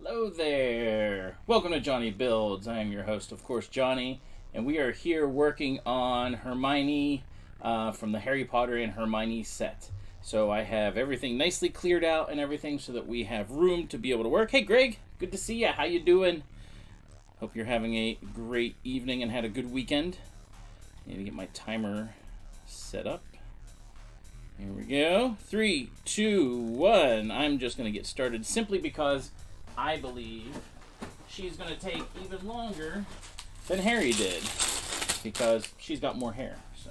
Hello there! Welcome to JonnyBuildz. I am your host, of course, Johnny, and we are here working on Hermione from the Harry Potter and Hermione set. So I have everything nicely cleared out and everything so that we have room to be able to work. Hey Greg, good to see you. How you doing? Hope you're having a great evening and had a good weekend. Need to get my timer set up. Here we go. 3, 2, 1. I'm just going to get started simply because I believe she's going to take even longer than Harry did because she's got more hair. So,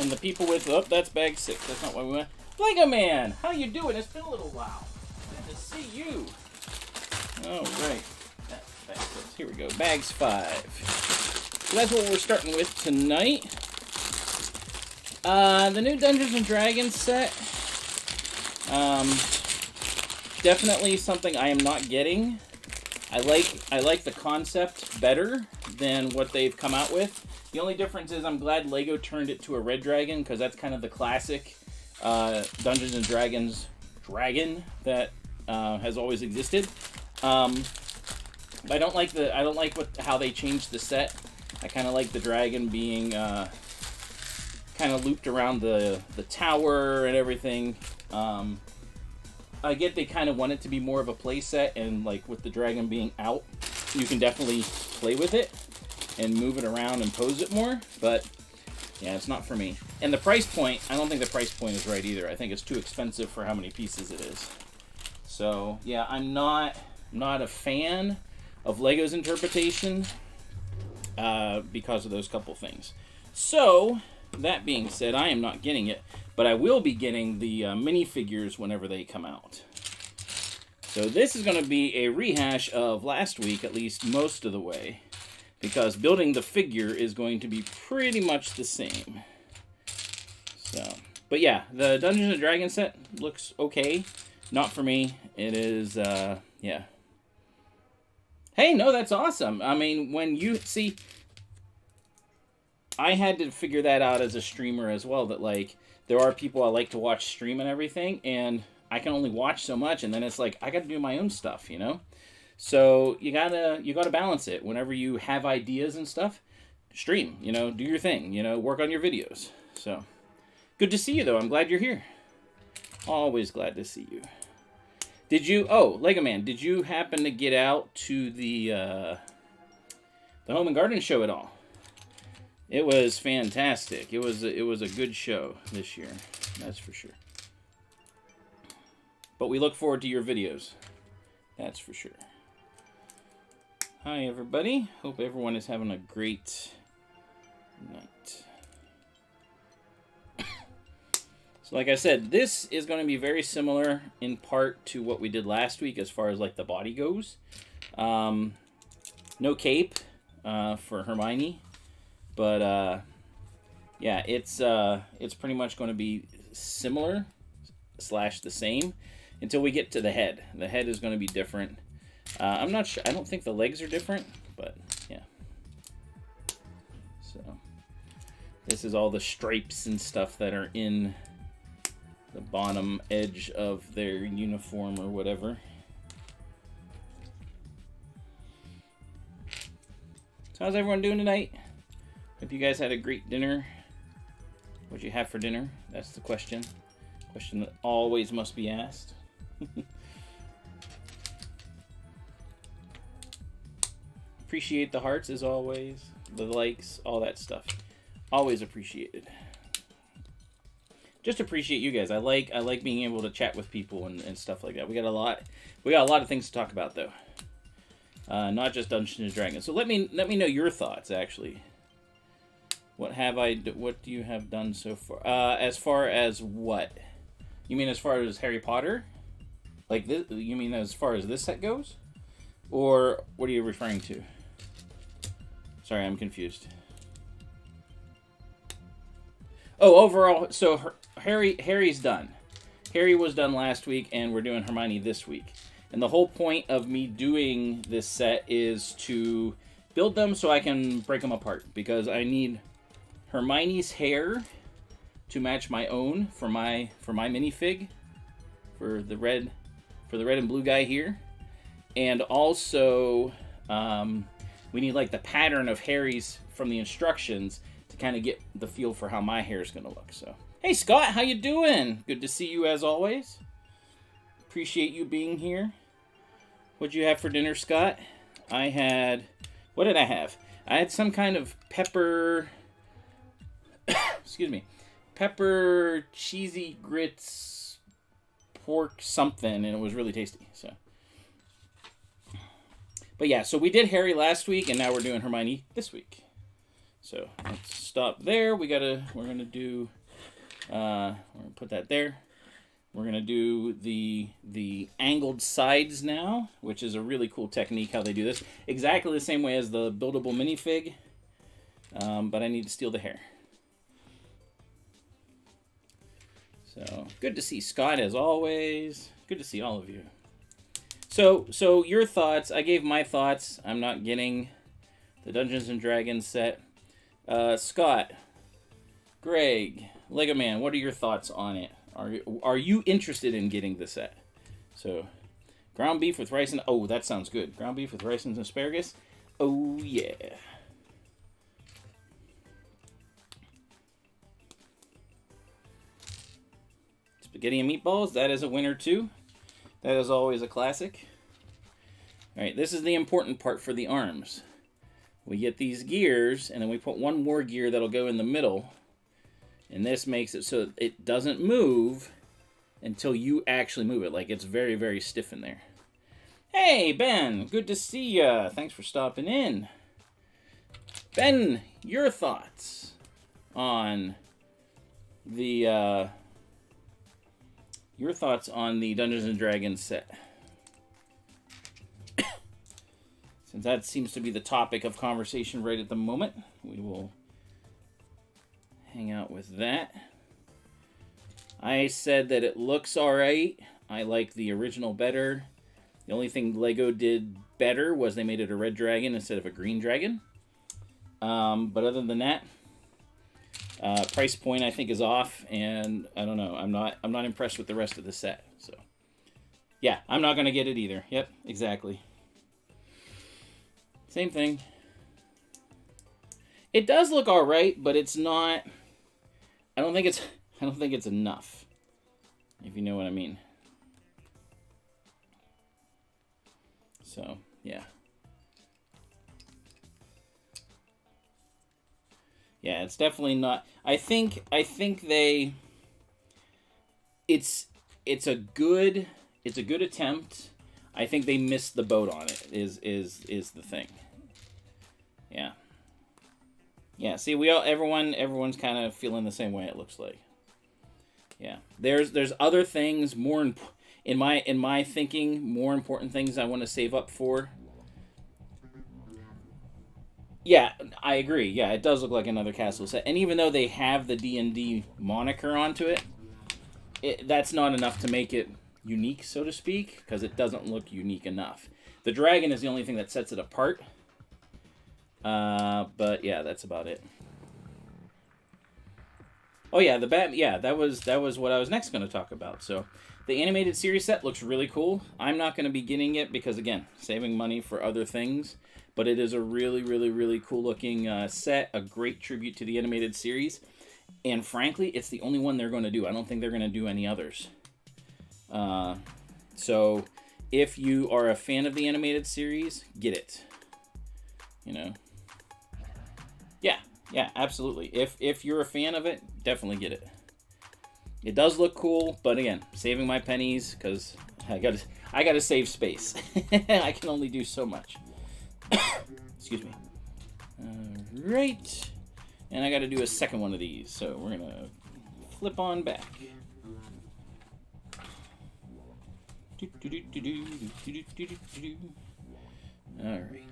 and the people with that's bag 6. That's not what we want. Lego Man, how you doing? It's been a little while. Good to see you. All right, that's bag 6. Here we go. Bags 5. So that's what we're starting with tonight. The new Dungeons and Dragons set. Definitely something I am not getting. I like the concept better than what they've come out with. The only difference is I'm glad Lego turned it to a red dragon because that's kind of the classic Dungeons and Dragons dragon that has always existed. I don't like how they changed the set. I kind of like the dragon being kind of looped around the tower and everything. I get they kind of want it to be more of a play set, and like with the dragon being out, you can definitely play with it and move it around and pose it more, but yeah, it's not for me. And the price point, I don't think the price point is right either. I think it's too expensive for how many pieces it is. So yeah, I'm not a fan of Lego's interpretation because of those couple things. So that being said, I am not getting it, but I will be getting the minifigures whenever they come out. So this is going to be a rehash of last week, at least most of the way, because building the figure is going to be pretty much the same. So, but yeah, the Dungeons & Dragons set looks okay. Not for me. It is, yeah. Hey, no, that's awesome. I mean, when you see, I had to figure that out as a streamer as well, that, like, there are people I like to watch stream and everything, and I can only watch so much, and then it's like, I got to do my own stuff, you know? So you gotta balance it. Whenever you have ideas and stuff, stream, you know, do your thing, you know, work on your videos. So, good to see you, though. I'm glad you're here. Always glad to see you. Did you, oh, Lego Man, did you happen to get out to the Home and Garden show at all? It was fantastic. It was a good show this year, that's for sure. But we look forward to your videos, that's for sure. Hi, everybody. Hope everyone is having a great night. So, like I said, this is going to be very similar in part to what we did last week as far as, like, the body goes. No cape for Hermione. But, yeah, it's pretty much going to be similar / the same until we get to the head. The head is going to be different. I'm not sure. I don't think the legs are different, but, yeah. So, this is all the stripes and stuff that are in the bottom edge of their uniform or whatever. So, how's everyone doing tonight? Hope you guys had a great dinner. What'd you have for dinner? That's the question. Question that always must be asked. Appreciate the hearts as always. The likes, all that stuff. Always appreciated. Just appreciate you guys. I like being able to chat with people and stuff like that. We got a lot of things to talk about though. Not just Dungeons & Dragons. So let me know your thoughts actually. What do you have done so far? As far as what? You mean as far as Harry Potter? Like this? You mean as far as this set goes? Or what are you referring to? Sorry, I'm confused. Oh, overall, so Harry's done. Harry was done last week, and we're doing Hermione this week. And the whole point of me doing this set is to build them so I can break them apart, because I need Hermione's hair to match my own for my minifig for the red and blue guy here, and also we need like the pattern of Harry's from the instructions to kind of get the feel for how my hair is going to look. So, hey Scott, how you doing? Good to see you as always. Appreciate you being here. What'd you have for dinner, Scott? What did I have? I had some kind of pepper, excuse me, pepper cheesy grits pork something, and it was really tasty. So, but yeah, so we did Harry last week, and now we're doing Hermione this week. So let's stop there. We're gonna put that there. We're gonna do the angled sides now, which is a really cool technique how they do this. Exactly the same way as the buildable minifig, but I need to steal the hair. So good to see Scott as always. Good to see all of you. So your thoughts. I gave my thoughts. I'm not getting the Dungeons and Dragons set. Scott, Greg, Lego Man, what are your thoughts on it? Are you interested in getting the set? So, ground beef with rice and... Oh, that sounds good. Ground beef with rice and asparagus. Oh, yeah. Spaghetti and meatballs. That is a winner, too. That is always a classic. All right, this is the important part for the arms. We get these gears, and then we put one more gear that'll go in the middle. And this makes it so it doesn't move until you actually move it. Like, it's very, very stiff in there. Hey, Ben. Good to see ya. Thanks for stopping in. Ben, your thoughts on the Dungeons & Dragons set. Since that seems to be the topic of conversation right at the moment, we will hang out with that. I said that it looks alright. I like the original better. The only thing Lego did better was they made it a red dragon instead of a green dragon. But other than that, price point I think is off, and I don't know. I'm not impressed with the rest of the set. So yeah, I'm not gonna get it either. Yep, exactly. Same thing. It does look all right, but it's not. I don't think it's enough. If you know what I mean. So yeah. Yeah, it's definitely not. I think they. It's a good attempt. I think they missed the boat on it. Is the thing. Yeah. Yeah. See, everyone's kind of feeling the same way. It looks like. Yeah. There's other things more in my thinking, more important things I want to save up for. Yeah, I agree. Yeah, it does look like another castle set. And even though they have the D&D moniker onto it, that's not enough to make it unique, so to speak, because it doesn't look unique enough. The dragon is the only thing that sets it apart. But yeah, that's about it. Oh yeah, the bat. Yeah, that was what I was next going to talk about. So the animated series set looks really cool. I'm not going to be getting it because, again, saving money for other things. But it is a really, really, really cool looking set. A great tribute to the animated series. And frankly, it's the only one they're going to do. I don't think they're going to do any others. So if you are a fan of the animated series, get it. You know? Yeah, absolutely. If you're a fan of it, definitely get it. It does look cool, but again, saving my pennies because I gotta save space. I can only do so much. Excuse me. Right. And I got to do a second one of these, so we're going to flip on back. Alright.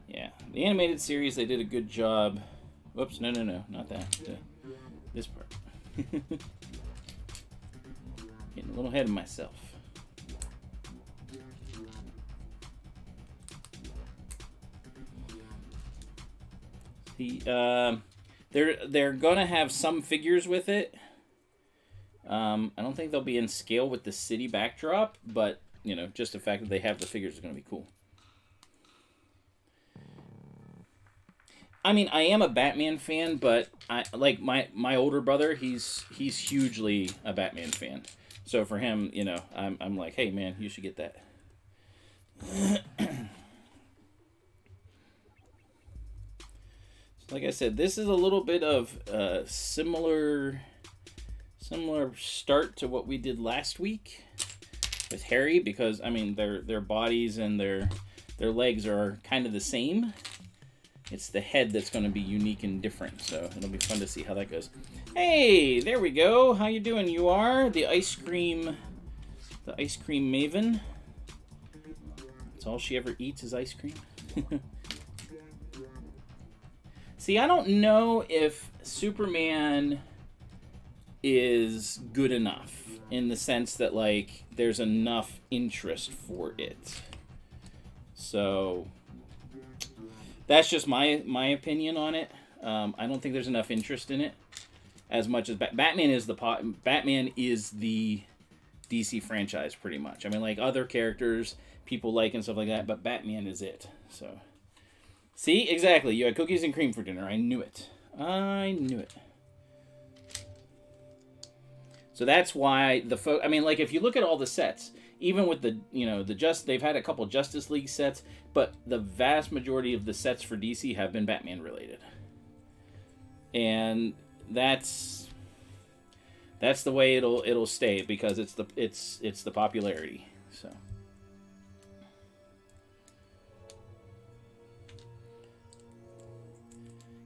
Yeah, the animated series, they did a good job. Whoops, no, not that. This part. Getting a little ahead of myself. They're gonna have some figures with it. I don't think they'll be in scale with the city backdrop, but you know, just the fact that they have the figures is gonna be cool. I mean, I am a Batman fan, but I like my older brother. He's hugely a Batman fan. So for him, you know, I'm like, hey man, you should get that. Like I said, this is a little bit of a similar start to what we did last week with Harry, because I mean their bodies and their legs are kind of the same. It's the head that's going to be unique and different, so it'll be fun to see how that goes. Hey, there we go. How you doing? You are the ice cream maven. That's all she ever eats is ice cream. See, I don't know if Superman is good enough in the sense that, like, there's enough interest for it. So that's just my opinion on it. I don't think there's enough interest in it as much as Batman is the DC franchise pretty much. I mean, like, other characters people like and stuff like that, but Batman is it. So see, exactly. You had cookies and cream for dinner. I knew it. So that's why I mean, like, if you look at all the sets, even with they've had a couple Justice League sets, but the vast majority of the sets for DC have been Batman related. And that's the way it'll stay, because it's the popularity. So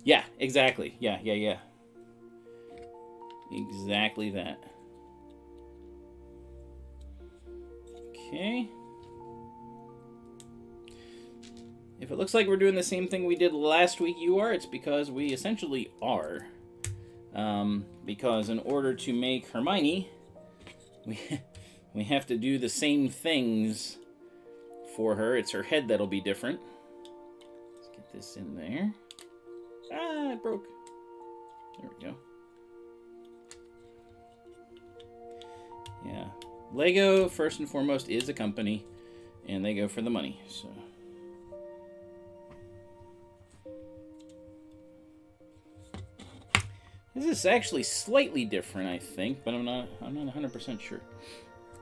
yeah, exactly. Yeah. Exactly that. Okay. If it looks like we're doing the same thing we did last week, it's because we essentially are. Because in order to make Hermione, we have to do the same things for her. It's her head that'll be different. Let's get this in there. Ah, it broke. There we go. Yeah. Lego, first and foremost, is a company, and they go for the money, so... This is actually slightly different, I think, but I'm not 100% sure.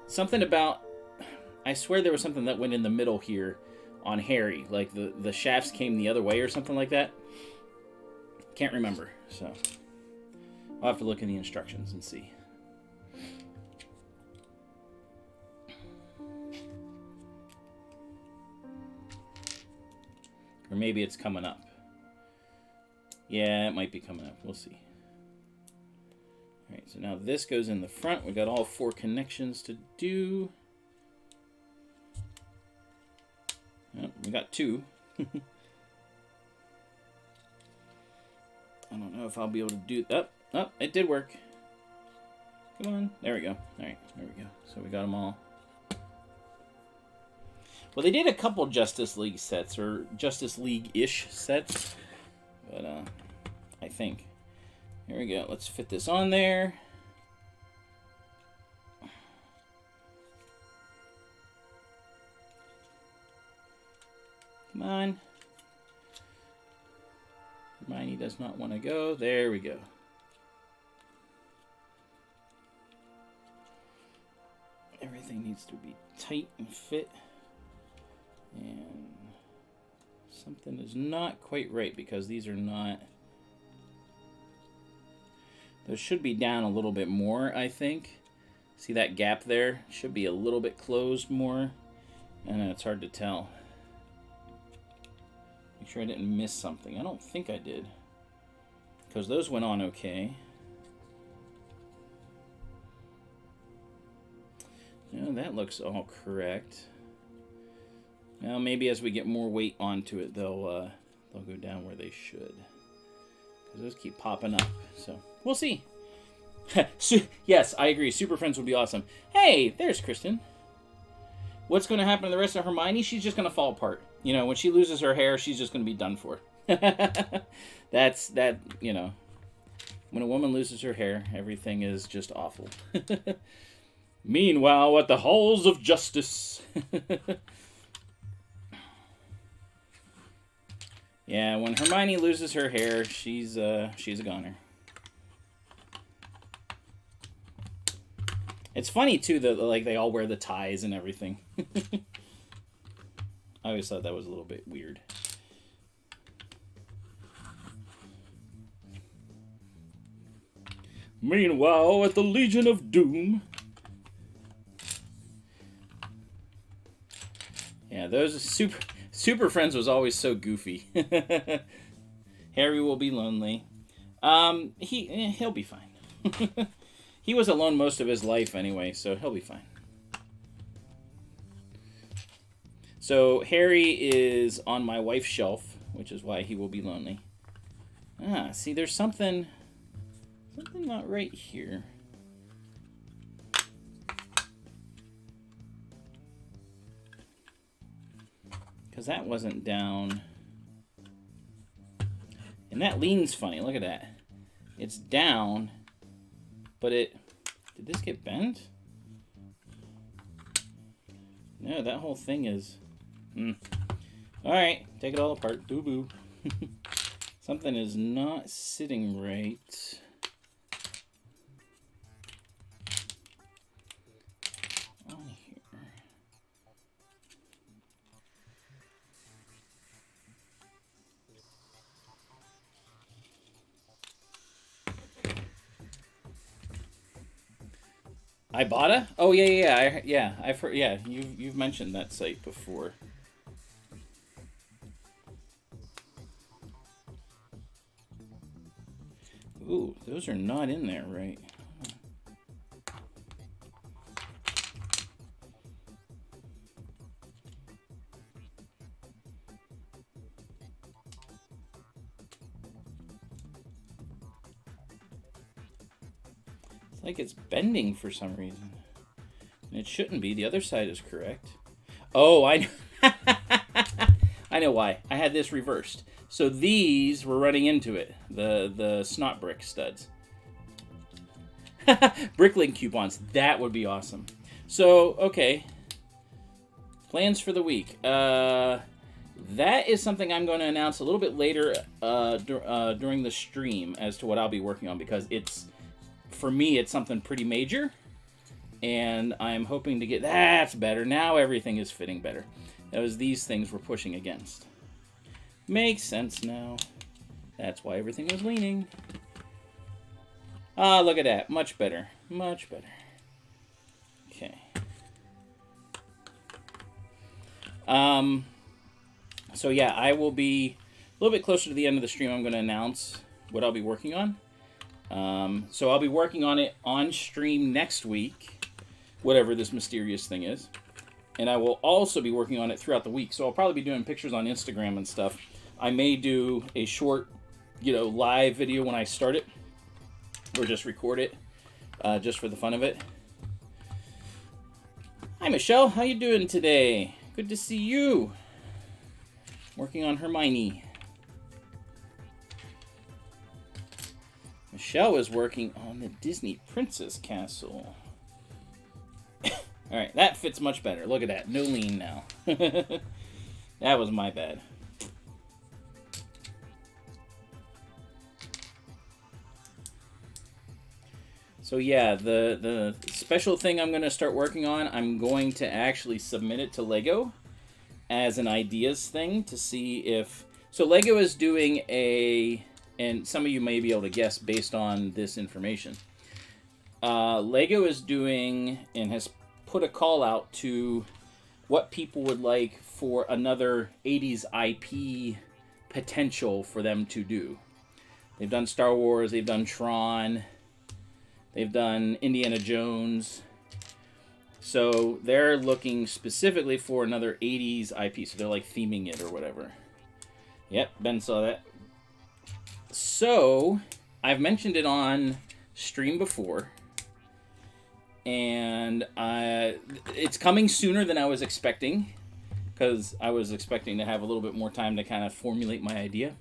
Something about... I swear there was something that went in the middle here on Harry. Like, the shafts came the other way or something like that. Can't remember, so... I'll have to look in the instructions and see. Or maybe it's coming up. Yeah, it might be coming up. We'll see. Alright, so now this goes in the front. We've got all 4 connections to do. Oh, we got 2. I don't know if I'll be able to do... Oh, it did work. Come on. There we go. Alright, there we go. So we got them all. Well, they did a couple Justice League sets, or Justice League-ish sets. But, I think. Here we go. Let's fit this on there. Come on. Hermione does not want to go. There we go. Everything needs to be tight and fit. And something is not quite right because these are not... Those should be down a little bit more, I think. See that gap there? Should be a little bit closed more. I know, it's hard to tell. Make sure I didn't miss something. I don't think I did. Because those went on okay. No, that looks all correct. Well, maybe as we get more weight onto it, they'll go down where they should. Because those keep popping up, so we'll see. Yes, I agree. Super Friends would be awesome. Hey, there's Kristen. What's going to happen to the rest of Hermione? She's just going to fall apart. You know, when she loses her hair, she's just going to be done for. That, you know. When a woman loses her hair, everything is just awful. Meanwhile, at the halls of justice. Yeah, when Hermione loses her hair, she's a goner. It's funny too that like they all wear the ties and everything. I always thought that was a little bit weird. Meanwhile, at the Legion of Doom. Yeah, those Super Friends was always so goofy. Harry will be lonely. He'll be fine. He was alone most of his life anyway, so he'll be fine. So Harry is on my wife's shelf, which is why he will be lonely. Ah, see, there's something not right here. Because that wasn't down. And that leans funny. Look at that. It's down, but it... Did this get bent? No, that whole thing is... Alright, take it all apart. Boo-boo. Something is not sitting right. On here. Ibotta? Oh yeah. I've heard. Yeah, you've mentioned that site before. Ooh, those are not in there, right? It's like it's bending for some reason. And it shouldn't be. The other side is correct. Oh, I know. I know why. I had this reversed. So these were running into it. The snot brick studs. Bricklink coupons. That would be awesome. So, okay. Plans for the week. That is something I'm going to announce a little bit later during the stream as to what I'll be working on, because it's, for me, it's something pretty major. And I'm hoping to get... That's better. Now everything is fitting better. That was these things we're pushing against. Makes sense now. That's why everything was leaning. Ah, look at that. Much better. Much better. Okay. So yeah, I will be a little bit closer to the end of the stream. I'm going to announce what I'll be working on. So I'll be working on it on stream next week, whatever this mysterious thing is. And I will also be working on it throughout the week. So I'll probably be doing pictures on Instagram and stuff. I may do a short, live video when I start it, or just record it, just for the fun of it. Hi, Michelle. How you doing today? Good to see you. Working on Hermione. Michelle is working on the Disney Princess Castle. All right, that fits much better. Look at that. No lean now. That was my bad. So yeah, the special thing I'm going to start working on, I'm going to actually submit it to LEGO as an ideas thing to see if... So LEGO is doing a... And some of you may be able to guess based on this information. LEGO is doing and has put a call out to what people would like for another 80s IP potential for them to do. They've done Star Wars, they've done Tron, they've done Indiana Jones. So they're looking specifically for another 80s IP. So they're like theming it or whatever. Yep, Ben saw that. So I've mentioned it on stream before. And it's coming sooner than I was expecting. Because I was expecting to have a little bit more time to kind of formulate my idea.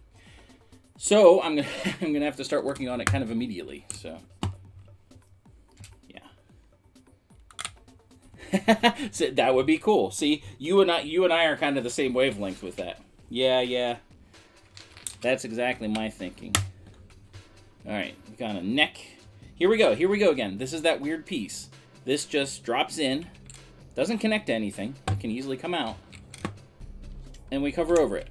So I'm gonna have to start working on it kind of immediately. So so that would be cool. See, you and I are kind of the same wavelength with that. Yeah. That's exactly my thinking. All right, we got a neck. Here we go again. This is that weird piece. This just drops in, doesn't connect to anything. It can easily come out, and we cover over it.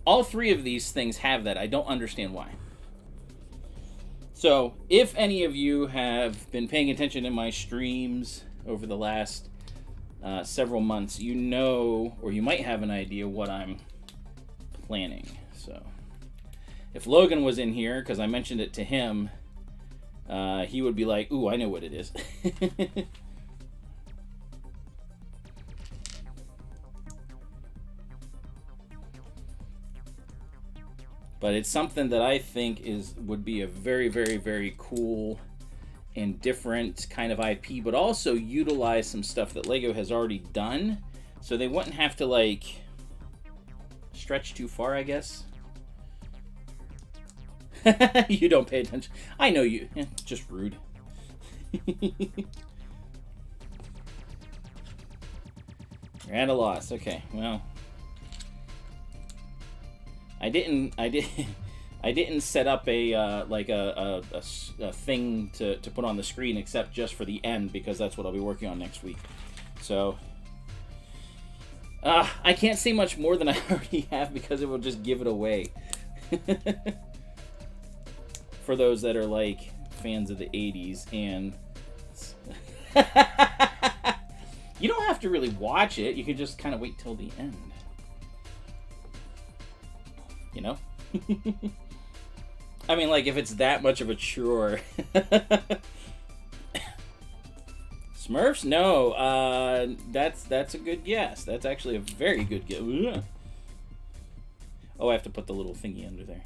All three of these things have that. I don't understand why. So, if any of you have been paying attention to my streams over the last several months, you know, or you might have an idea what I'm planning. So, if Logan was in here, because I mentioned it to him, he would be like, ooh, I know what it is. But it's something that I think would be a very, very, very cool and different kind of IP, but also utilize some stuff that LEGO has already done, so they wouldn't have to, like, stretch too far, I guess. You don't pay attention. I know you. Just rude. You're at a loss. Okay, well... I didn't set up a thing to put on the screen except just for the end, because that's what I'll be working on next week. So I can't say much more than I already have, because it will just give it away. For those that are like fans of the 80s, and you don't have to really watch it. You can just kind of wait till the end. You know? I mean, like, if it's that much of a chore. Smurfs? No. That's a good guess. That's actually a very good guess. Ugh. Oh, I have to put the little thingy under there.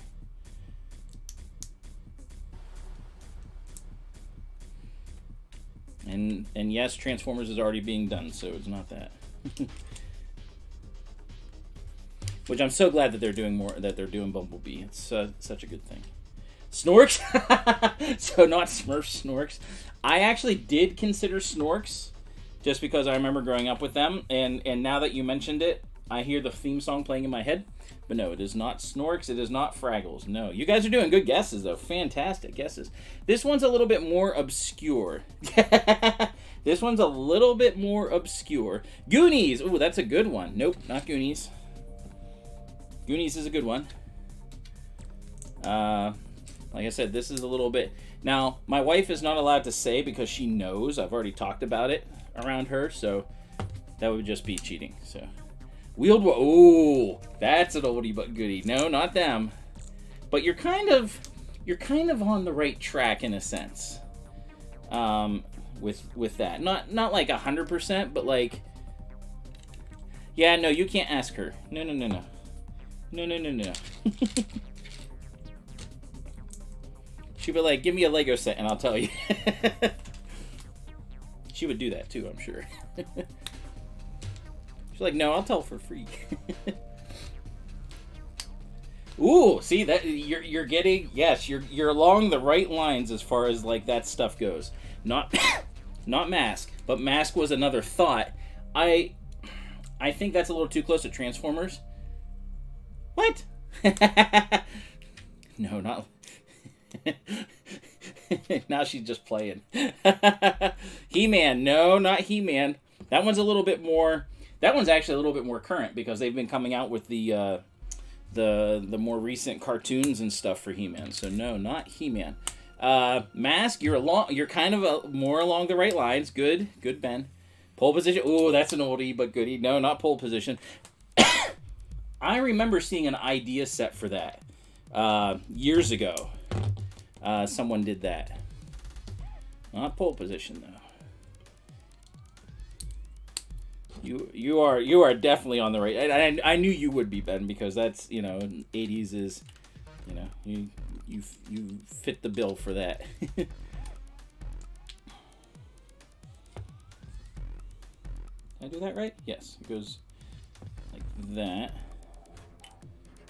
And yes, Transformers is already being done, so it's not that. Which I'm so glad that they're doing more. That they're doing Bumblebee. It's such a good thing. Snorks. So not Smurfs, Snorks. I actually did consider Snorks, just because I remember growing up with them, and now that you mentioned it, I hear the theme song playing in my head. But no, it is not Snorks. It is not Fraggles. No, you guys are doing good guesses though. Fantastic guesses. This one's a little bit more obscure. This one's a little bit more obscure. Goonies. Ooh, that's a good one. Nope, not Goonies. Goonies is a good one. Like I said, this is a little bit... Now, my wife is not allowed to say because she knows. I've already talked about it around her, so that would just be cheating. So, Wheeled... Ooh, that's an oldie but goodie. No, not them. But you're kind of on the right track in a sense. With that. Not like 100%, but like... Yeah, no, you can't ask her. No. No. She'd be like, give me a Lego set and I'll tell you. She would do that too, I'm sure. She's like, no, I'll tell for free. Ooh, see that you're getting, yes, you're along the right lines as far as like that stuff goes. Not Mask, but Mask was another thought. I think that's a little too close to Transformers. What? No, not. Now she's just playing. He-Man. No, not He-Man. That one's a little bit more... That one's actually a little bit more current because they've been coming out with the more recent cartoons and stuff for He-Man. So no, not He-Man. Mask, you're kind of more along the right lines. Good, Ben. Pole position. Ooh, that's an oldie but goodie. No, not pole position. I remember seeing an idea set for that years ago. Someone did that. Not pole position though. You are definitely on the right. I knew you would be, Ben, because that's 80s is you fit the bill for that. Did I do that right? Yes, it goes like that.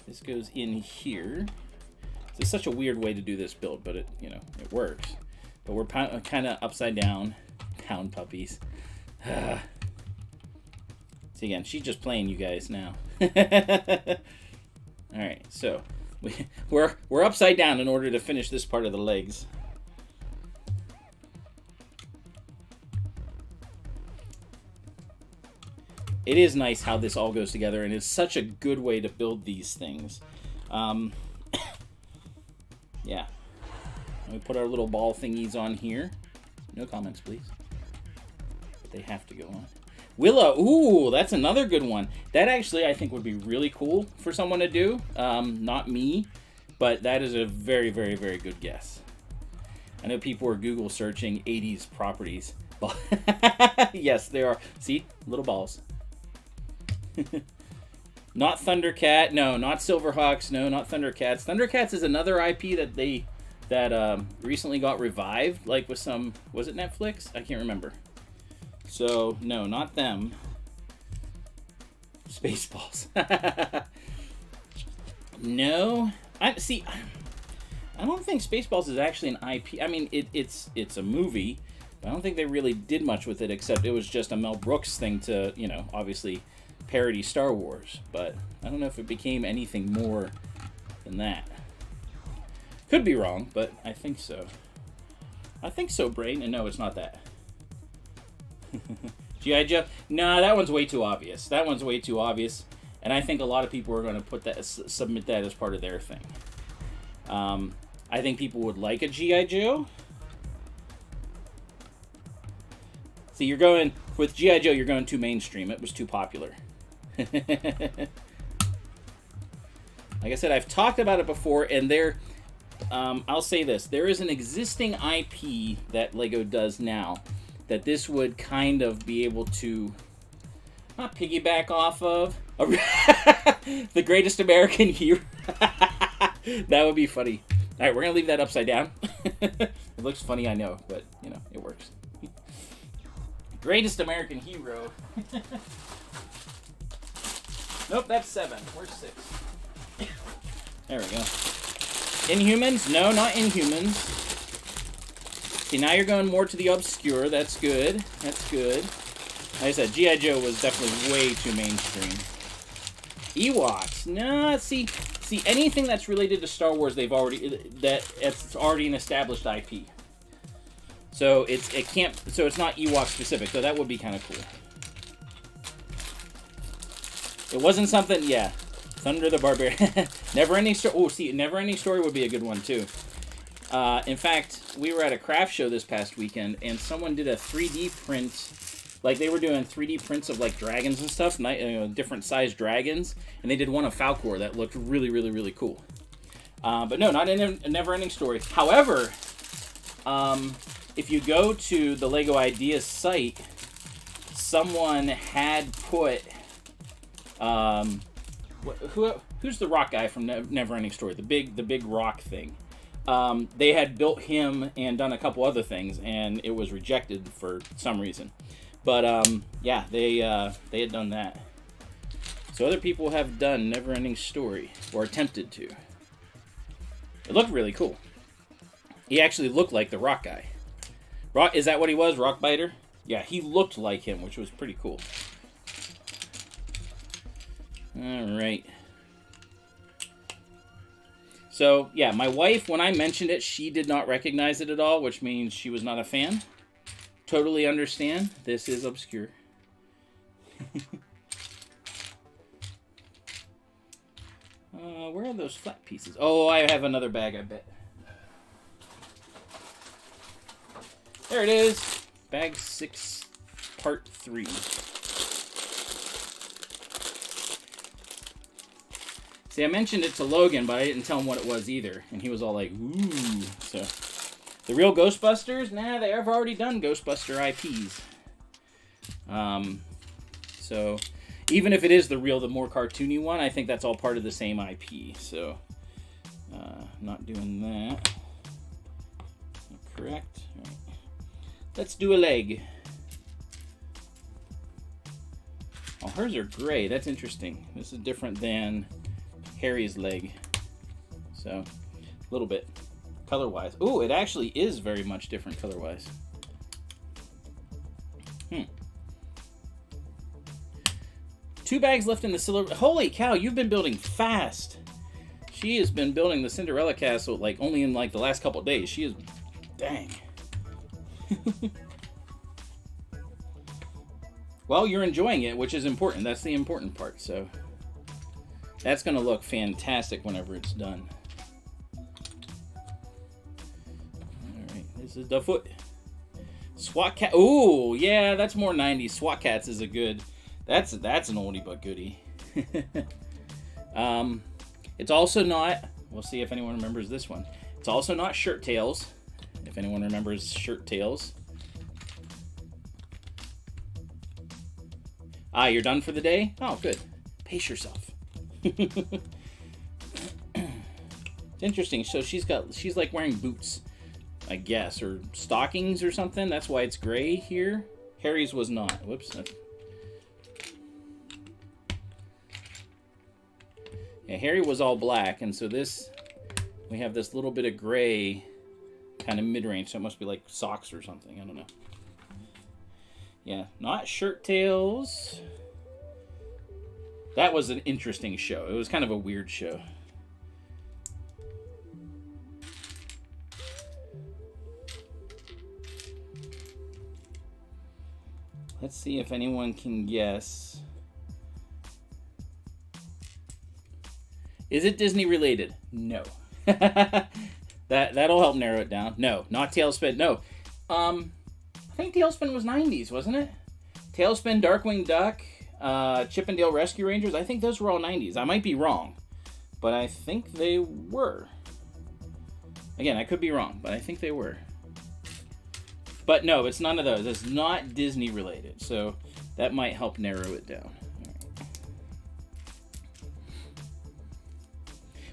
This goes in here. It's such a weird way to do this build, but it works. But we're kind of upside down. Pound puppies. See, again, she's just playing you guys now. All right, so we're upside down in order to finish this part of the legs. It is nice how this all goes together, and it's such a good way to build these things. Yeah. We put our little ball thingies on here. No comments, please. But they have to go on. Willow. Ooh, that's another good one. That actually, I think, would be really cool for someone to do. Not me, but that is a very, very, very good guess. I know people are Google searching 80s properties. Yes, there are. See? Little balls. Not Thundercat. No, not Silverhawks. No, not Thundercats. Thundercats is another IP that recently got revived, like with some... Was it Netflix? I can't remember. So, no, not them. Spaceballs. No. I don't think Spaceballs is actually an IP. I mean, it's a movie, but I don't think they really did much with it, except it was just a Mel Brooks thing to, obviously parody Star Wars. But I don't know if it became anything more than that. Could be wrong, but I think so. I think so, Brain. And no, it's not that. G.I. Joe? No, that one's way too obvious. That one's way too obvious. And I think a lot of people are going to put that, submit that as part of their thing. I think people would like a G.I. Joe. See, you're going, with G.I. Joe, you're going too mainstream. It was too popular. Like I said, I've talked about it before, and I'll say this. There is an existing IP that LEGO does now that this would kind of be able to, not piggyback off of, the Greatest American Hero. That would be funny. All right, we're going to leave that upside down. It looks funny, I know, but, it works. Greatest American hero. Nope, that's 7. Where's 6? There we go. Inhumans? No, not Inhumans. See, now you're going more to the obscure. That's good. That's good. Like I said, G.I. Joe was definitely way too mainstream. Ewoks? No, see, anything that's related to Star Wars, it's already an established IP. So it's not Ewok specific. So that would be kind of cool. It wasn't something, yeah. Thunder the Barbarian. Never-ending story. Oh, see, Never-ending Story would be a good one too. In fact, we were at a craft show this past weekend, and someone did a 3D print. Like, they were doing 3D prints of, like, dragons and stuff, different sized dragons, and they did one of Falcor that looked really, really, really cool. But no, not in a Never-ending Story. However, if you go to the LEGO Ideas site, someone had put... who's the rock guy from Never-ending Story? The big rock thing. They had built him and done a couple other things, and it was rejected for some reason. But yeah, they had done that. So other people have done Never-ending Story, or attempted to. It looked really cool. He actually looked like the rock guy. Is that what he was? Rockbiter? Yeah, he looked like him, which was pretty cool. Alright. So, yeah, my wife, when I mentioned it, she did not recognize it at all, which means she was not a fan. Totally understand. This is obscure. Where are those flat pieces? Oh, I have another bag, I bet. There it is. Bag 6, part 3. See, I mentioned it to Logan, but I didn't tell him what it was either. And he was all like, ooh. So, the real Ghostbusters? Nah, they have already done Ghostbuster IPs. So, even if it is the more cartoony one, I think that's all part of the same IP. So, not doing that. Correct. All right. Let's do a leg. Oh, hers are gray. That's interesting. This is different than Harry's leg. So, a little bit color-wise. Ooh, it actually is very much different color-wise. 2 bags left in the silver. Holy cow, you've been building fast. She has been building the Cinderella castle like only in like the last couple of days. She is, dang. Well, you're enjoying it, which is important. That's the important part. So that's going to look fantastic whenever it's done. All right, this is the foot. SWAT Cat. Ooh, yeah, that's more 90s. SWAT Cats is a good. That's an oldie but goodie. It's also not. We'll see if anyone remembers this one. It's also not Shirt Tails. If anyone remembers Shirt Tails. Ah, you're done for the day? Oh, good. Pace yourself. It's interesting. So she's like wearing boots, I guess, or stockings or something. That's why it's gray here. Harry's was not. Whoops. Yeah, Harry was all black, and so we have this little bit of gray kind of mid-range, so it must be like socks or something. I don't know. Yeah, not Shirt Tails. That was an interesting show. It was kind of a weird show. Let's see if anyone can guess. Is it Disney related? No. That'll help narrow it down. No, not Tailspin. No. I think Tailspin was 90s, wasn't it? Tailspin, Darkwing Duck, Chip and Dale Rescue Rangers. I think those were all 90s. I might be wrong, but I think they were. Again, I could be wrong, but I think they were. But no, it's none of those. It's not Disney related, so that might help narrow it down.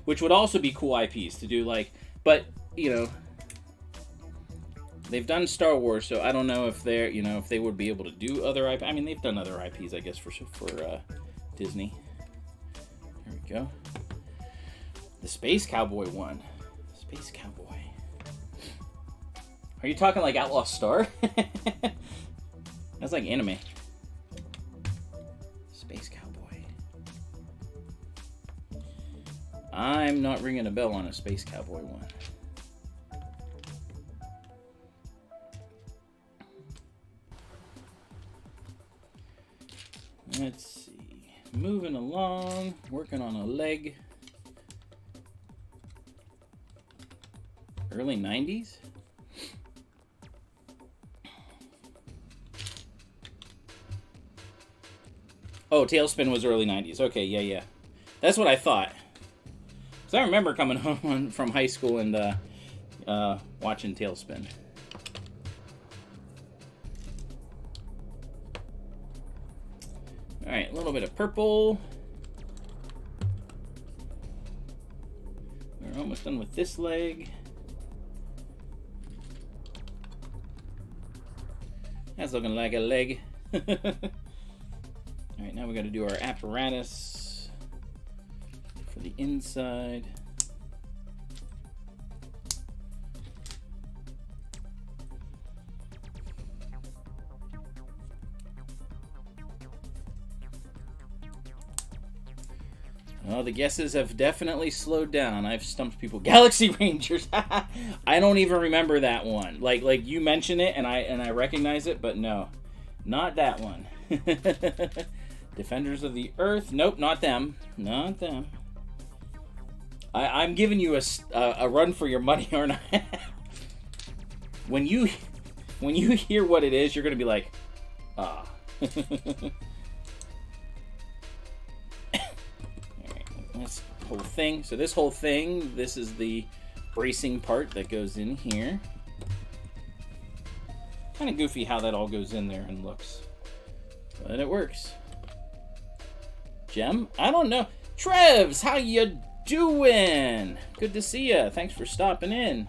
Which would also be cool IPs to do, like, but, you know, they've done Star Wars, so I don't know if they're, you know, if they would be able to do other IP. I mean, they've done other IPs, I guess, for Disney. There we go. The Space Cowboy one. Space Cowboy. Are you talking like Outlaw Star? That's like anime. Space Cowboy. I'm not ringing a bell on a Space Cowboy one. Let's see. Moving along, working on a leg. Early 90s? Oh, Tailspin was early 90s. Okay, yeah. That's what I thought. Because I remember coming home from high school and watching Tailspin. Alright, a little bit of purple. We're almost done with this leg. That's looking like a leg. Alright, now we got to do our apparatus for the inside. Well, the guesses have definitely slowed down. I've stumped people. Galaxy Rangers. I don't even remember that one. Like you mention it and I recognize it, but no. Not that one. Defenders of the Earth. Nope, not them. Not them. I'm giving you a run for your money, aren't I? When you hear what it is, you're gonna be like, ah. Alright, this whole thing. So this whole thing, this is the bracing part that goes in here. Kind of goofy how that all goes in there and looks. But it works. Gem? I don't know. Trevs, how you doing? Good to see you. Thanks for stopping in.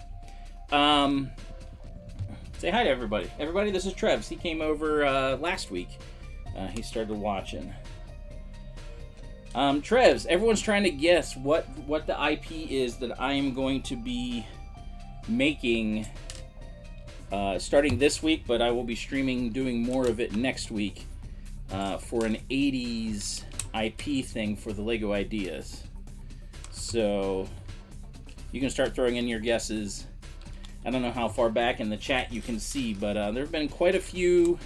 Say hi to everybody. Everybody, this is Trevs. He came over last week. He started watching. Trevs, everyone's trying to guess what the IP is that I am going to be making starting this week, but I will be doing more of it next week for an 80s IP thing for the Lego Ideas. So you can start throwing in your guesses. I don't know how far back in the chat you can see, but there have been quite a few.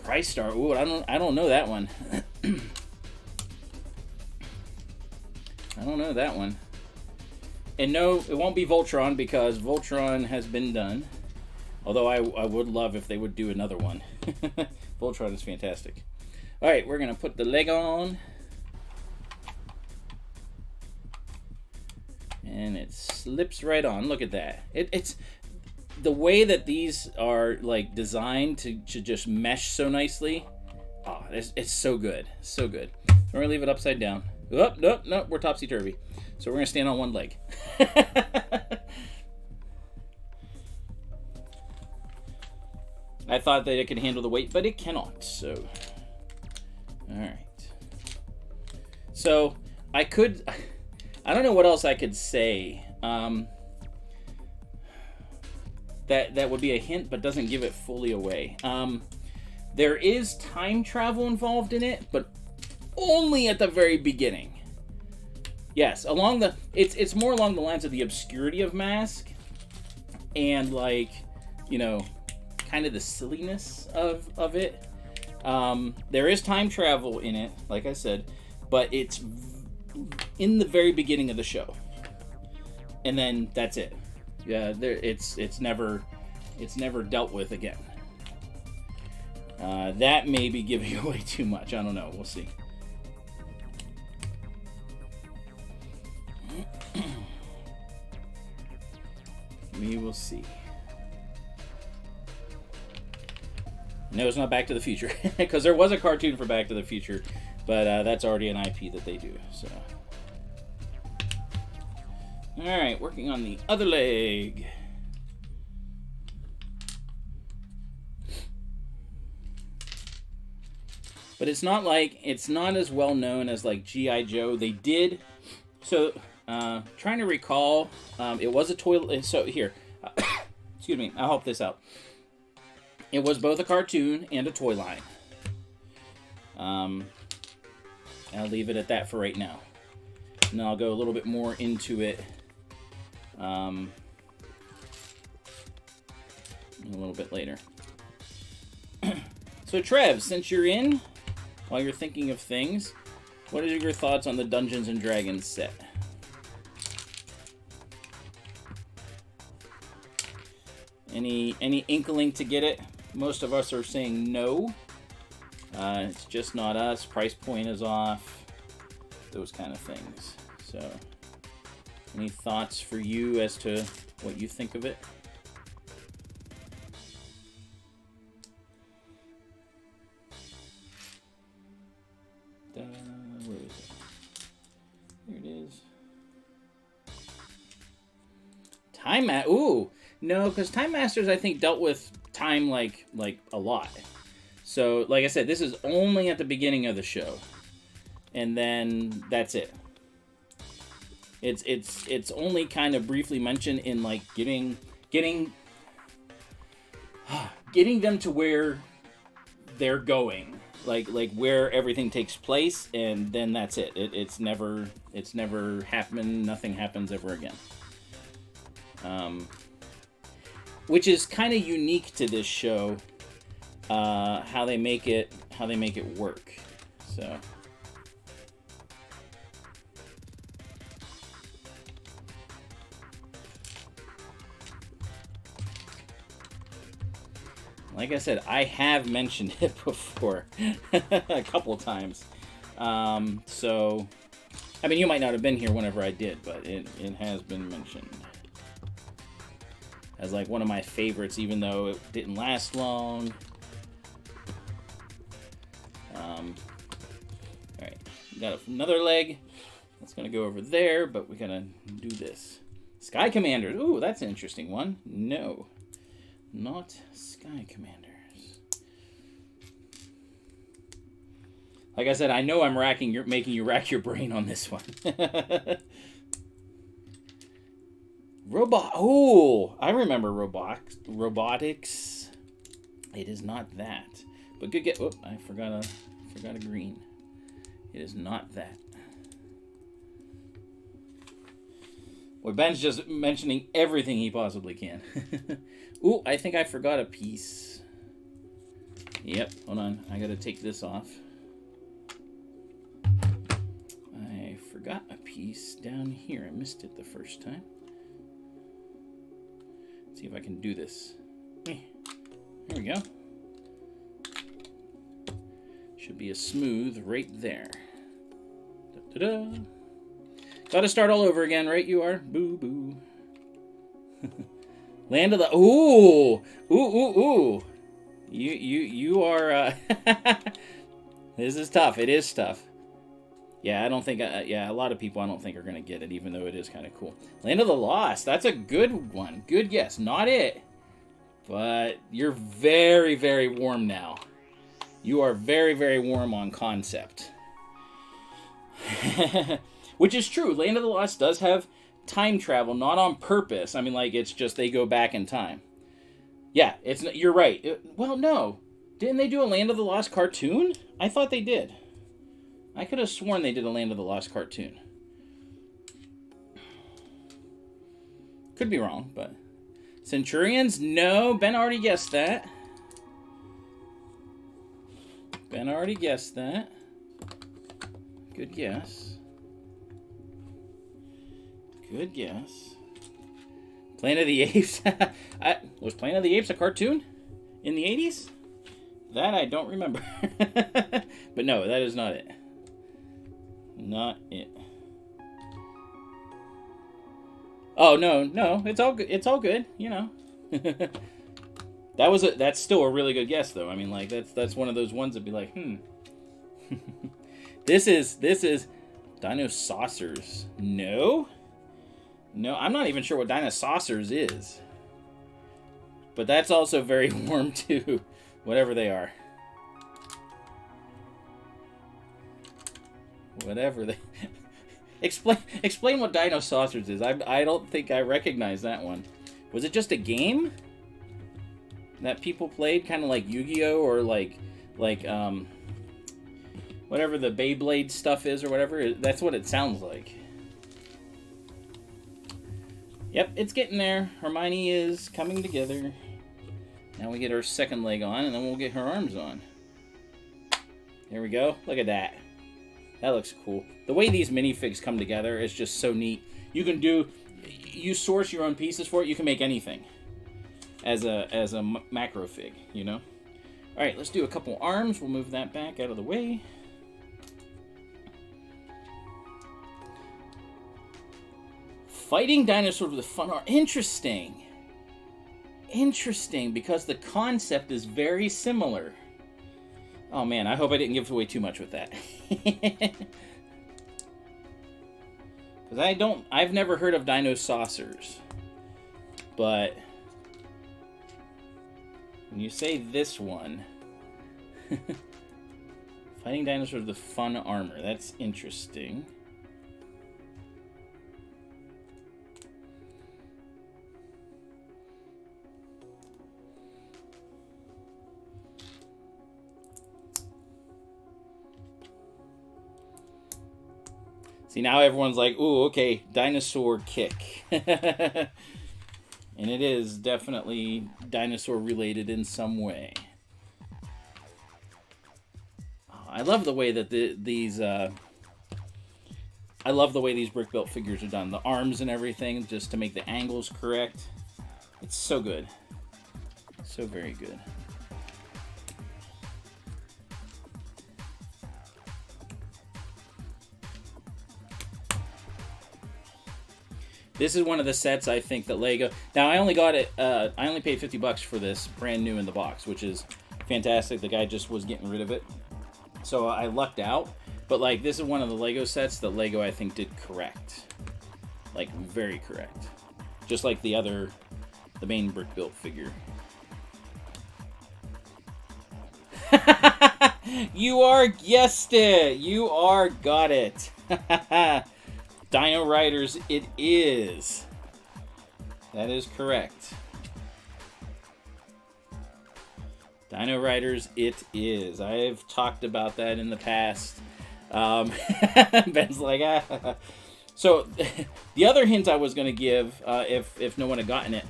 Crystar. Ooh, I don't know that one. I don't know that one. And no, it won't be Voltron because Voltron has been done. Although I would love if they would do another one. Voltron is fantastic. Alright, we're going to put the leg on. And it slips right on. Look at that. It's the way that these are like designed to just mesh so nicely. Oh, it's so good. So good. We're going to leave it upside down. Oh, no, we're topsy-turvy. So we're going to stand on one leg. I thought that it could handle the weight, but it cannot. So, all right. So I don't know what else I could say. That would be a hint, but doesn't give it fully away. There is time travel involved in it, but only at the very beginning. Yes, it's more along the lines of the obscurity of Mask and like, you know, kind of the silliness of it. There is time travel in it, like I said, but it's in the very beginning of the show, and then that's it. Yeah, it's never dealt with again. That may be giving away too much. I don't know. We'll see. We will see. No, it's not Back to the Future, because there was a cartoon for Back to the Future, but that's already an IP that they do. So, all right, working on the other leg. but it's not as well known as like G.I. Joe. They did, so trying to recall, it was a toy. So here, excuse me, I'll help this out. It was both a cartoon and a toy line. I'll leave it at that for right now. And then I'll go a little bit more into it a little bit later. So Trev, since you're in, while you're thinking of things, what are your thoughts on the Dungeons and Dragons set? Any inkling to get it? Most of us are saying no. It's just not us. Price point is off. Those kind of things. So, any thoughts for you as to what you think of it? Where is it? Here it is. Ooh, no, because Time Masters I think dealt with time like a lot. So, like I said, this is only at the beginning of the show, and then that's it. It's only kind of briefly mentioned in like getting them to where they're going, like where everything takes place, and then that's it. It's never happened. Nothing happens ever again. Which is kind of unique to this show. How they make it work. So. Like I said, I have mentioned it before a couple of times. So, I mean, you might not have been here whenever I did, but it has been mentioned as like one of my favorites, even though it didn't last long. Alright, got another leg. That's going to go over there, but we gotta do this. Sky Commanders. Ooh, that's an interesting one. No. Not Sky Commanders. Like I said, I know I'm making you rack your brain on this one. Oh, I remember robotics. It is not that. But good get. Oh, I forgot a green. It is not that. Well, Ben's just mentioning everything he possibly can. Ooh, I think I forgot a piece. Yep, hold on. I gotta take this off. I forgot a piece down here. I missed it the first time. Let's see if I can do this. Here we go. Should be a smooth right there. Da-da-da. Gotta start all over again, right? You are? Boo boo. Land of the... Ooh! Ooh. You are... This is tough. It is tough. Yeah, I don't think... yeah, a lot of people I don't think are going to get it, even though it is kind of cool. Land of the Lost. That's a good one. Good guess. Not it. But you're very, very warm now. You are very, very warm on concept. Which is true. Land of the Lost does have time travel, not on purpose. I mean, like, it's just they go back in time. Yeah, you're right. Well, no. Didn't they do a Land of the Lost cartoon? I thought they did. I could have sworn they did a Land of the Lost cartoon. Could be wrong, but... Centurions? No, Ben already guessed that. Good guess. Good guess. Planet of the Apes. Was Planet of the Apes a cartoon in the 80s? That I don't remember. But no, that is not it. Not it. Oh, no. It's all good. It's all good, you know. That's still a really good guess, though. I mean, like, that's one of those ones that'd be like, This is Dino Saucers. No, I'm not even sure what Dino Saucers is. But that's also very warm too, whatever they are. whatever they... Explain what Dino Saucers is. I don't think I recognize that one. Was it just a game that people played, kind of like Yu-Gi-Oh, or like whatever the Beyblade stuff is, or whatever? That's what it sounds like. Yep, it's getting there. Hermione is coming together. Now we get her second leg on, and then we'll get her arms on. There we go. Look at that. That looks cool. The way these minifigs come together is just so neat. You source your own pieces for it. You can make anything as a macro fig, you know? All right, let's do a couple arms. We'll move that back out of the way. Fighting dinosaurs with a fun art. Interesting. Interesting, because the concept is very similar. Oh man, I hope I didn't give away too much with that. Because I've never heard of Dino Saucers. But when you say this one, fighting dinosaurs with fun armor, that's interesting. See, now everyone's like, ooh, okay, dinosaur kick. And it is definitely dinosaur-related in some way. Oh, I love the way that these brick-built figures are done. The arms and everything, just to make the angles correct. It's so good. So very good. This is one of the sets I think that Lego... Now, I only got it... I only paid $50 for this brand new in the box, which is fantastic. The guy just was getting rid of it. So I lucked out. But, like, this is one of the Lego sets that Lego, I think, did correct. Like, very correct. Just like the main brick-built figure. You are guessed it! You are got it! Dino Riders, it is. That is correct. Dino Riders, it is. I've talked about that in the past. Ben's like, ah. So, the other hint I was going to give, if no one had gotten it,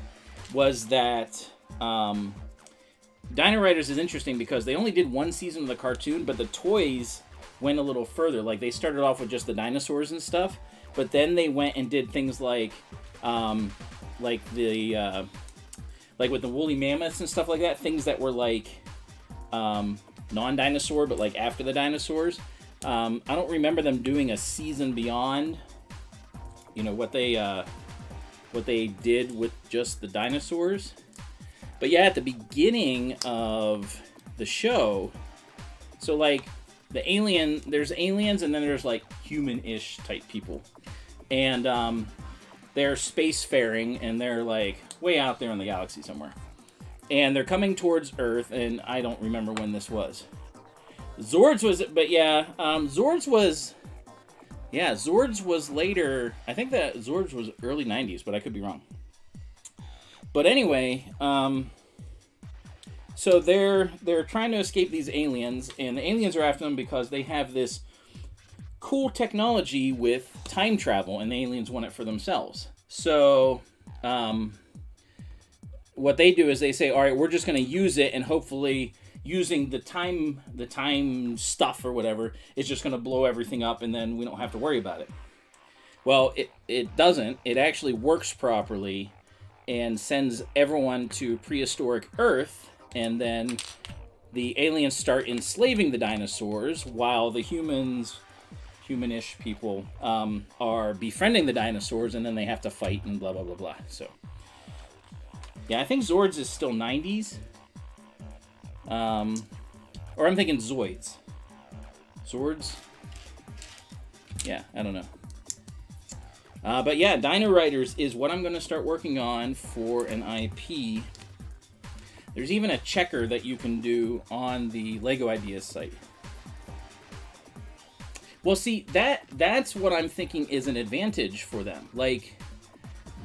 was that Dino Riders is interesting because they only did one season of the cartoon, but the toys went a little further. Like, they started off with just the dinosaurs and stuff. But then they went and did things like with the woolly mammoths and stuff like that. Things that were like non-dinosaur, but like after the dinosaurs. I don't remember them doing a season beyond, you know, what they did with just the dinosaurs. But yeah, at the beginning of the show, so like there's aliens and then there's like human-ish type people. And they're spacefaring, and they're like way out there in the galaxy somewhere. And they're coming towards Earth, and I don't remember when this was. Zords was, but yeah, Zords was later. I think that Zords was early 90s, but I could be wrong. But anyway, so they're trying to escape these aliens, and the aliens are after them because they have this cool technology with time travel, and the aliens want it for themselves. So, what they do is they say, all right, we're just going to use it, and hopefully using the time stuff or whatever is just going to blow everything up, and then we don't have to worry about it. Well, it doesn't. It actually works properly and sends everyone to prehistoric Earth, and then the aliens start enslaving the dinosaurs while the humanish people are befriending the dinosaurs, and then they have to fight and blah, blah, blah, blah. So, yeah, I think Zords is still 90s. Or I'm thinking Zoids. Zords? Yeah, I don't know. But yeah, Dino Riders is what I'm going to start working on for an IP. There's even a checker that you can do on the Lego Ideas site. Well, see, that's what I'm thinking is an advantage for them. Like,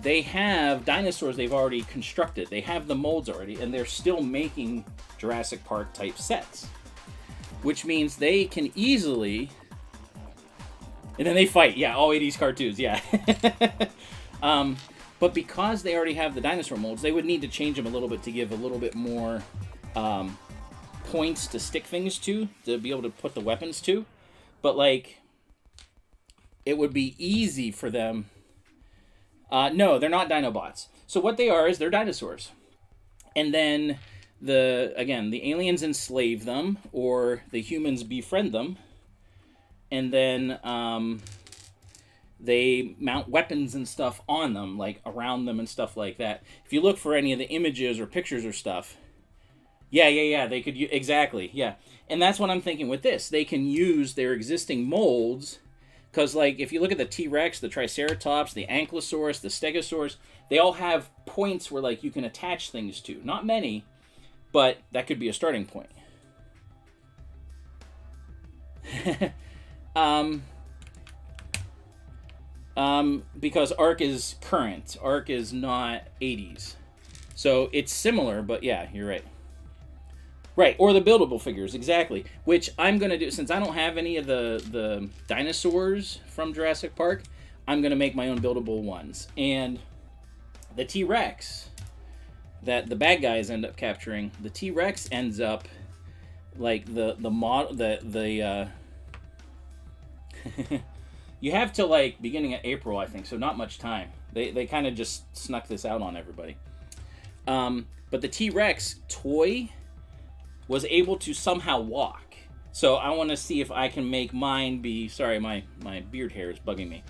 they have dinosaurs they've already constructed. They have the molds already, and they're still making Jurassic Park type sets. Which means they can easily... And then they fight. Yeah, all 80s cartoons, yeah. But because they already have the dinosaur molds, they would need to change them a little bit to give a little bit more points to stick things to be able to put the weapons to. But, like, it would be easy for them... no, they're not Dinobots. So what they are is they're dinosaurs. And then, the aliens enslave them, or the humans befriend them. And then they mount weapons and stuff on them, like around them and stuff like that. If you look for any of the images or pictures or stuff, yeah, they could exactly, yeah. And that's what I'm thinking with this. They can use their existing molds, because like if you look at the T-Rex, the Triceratops, the Ankylosaurus, the Stegosaurus, they all have points where like you can attach things to. Not many, but that could be a starting point. Because Ark is current. Ark is not 80s. So it's similar, but yeah, you're right. Right, or the buildable figures, exactly. Which I'm going to do, since I don't have any of the dinosaurs from Jurassic Park, I'm going to make my own buildable ones. And the T-Rex that the bad guys end up capturing, the T-Rex ends up like you have till like beginning of April, I think, so not much time. They kind of just snuck this out on everybody. But the T-Rex toy was able to somehow walk. So I want to see if I can make mine be... Sorry, my beard hair is bugging me.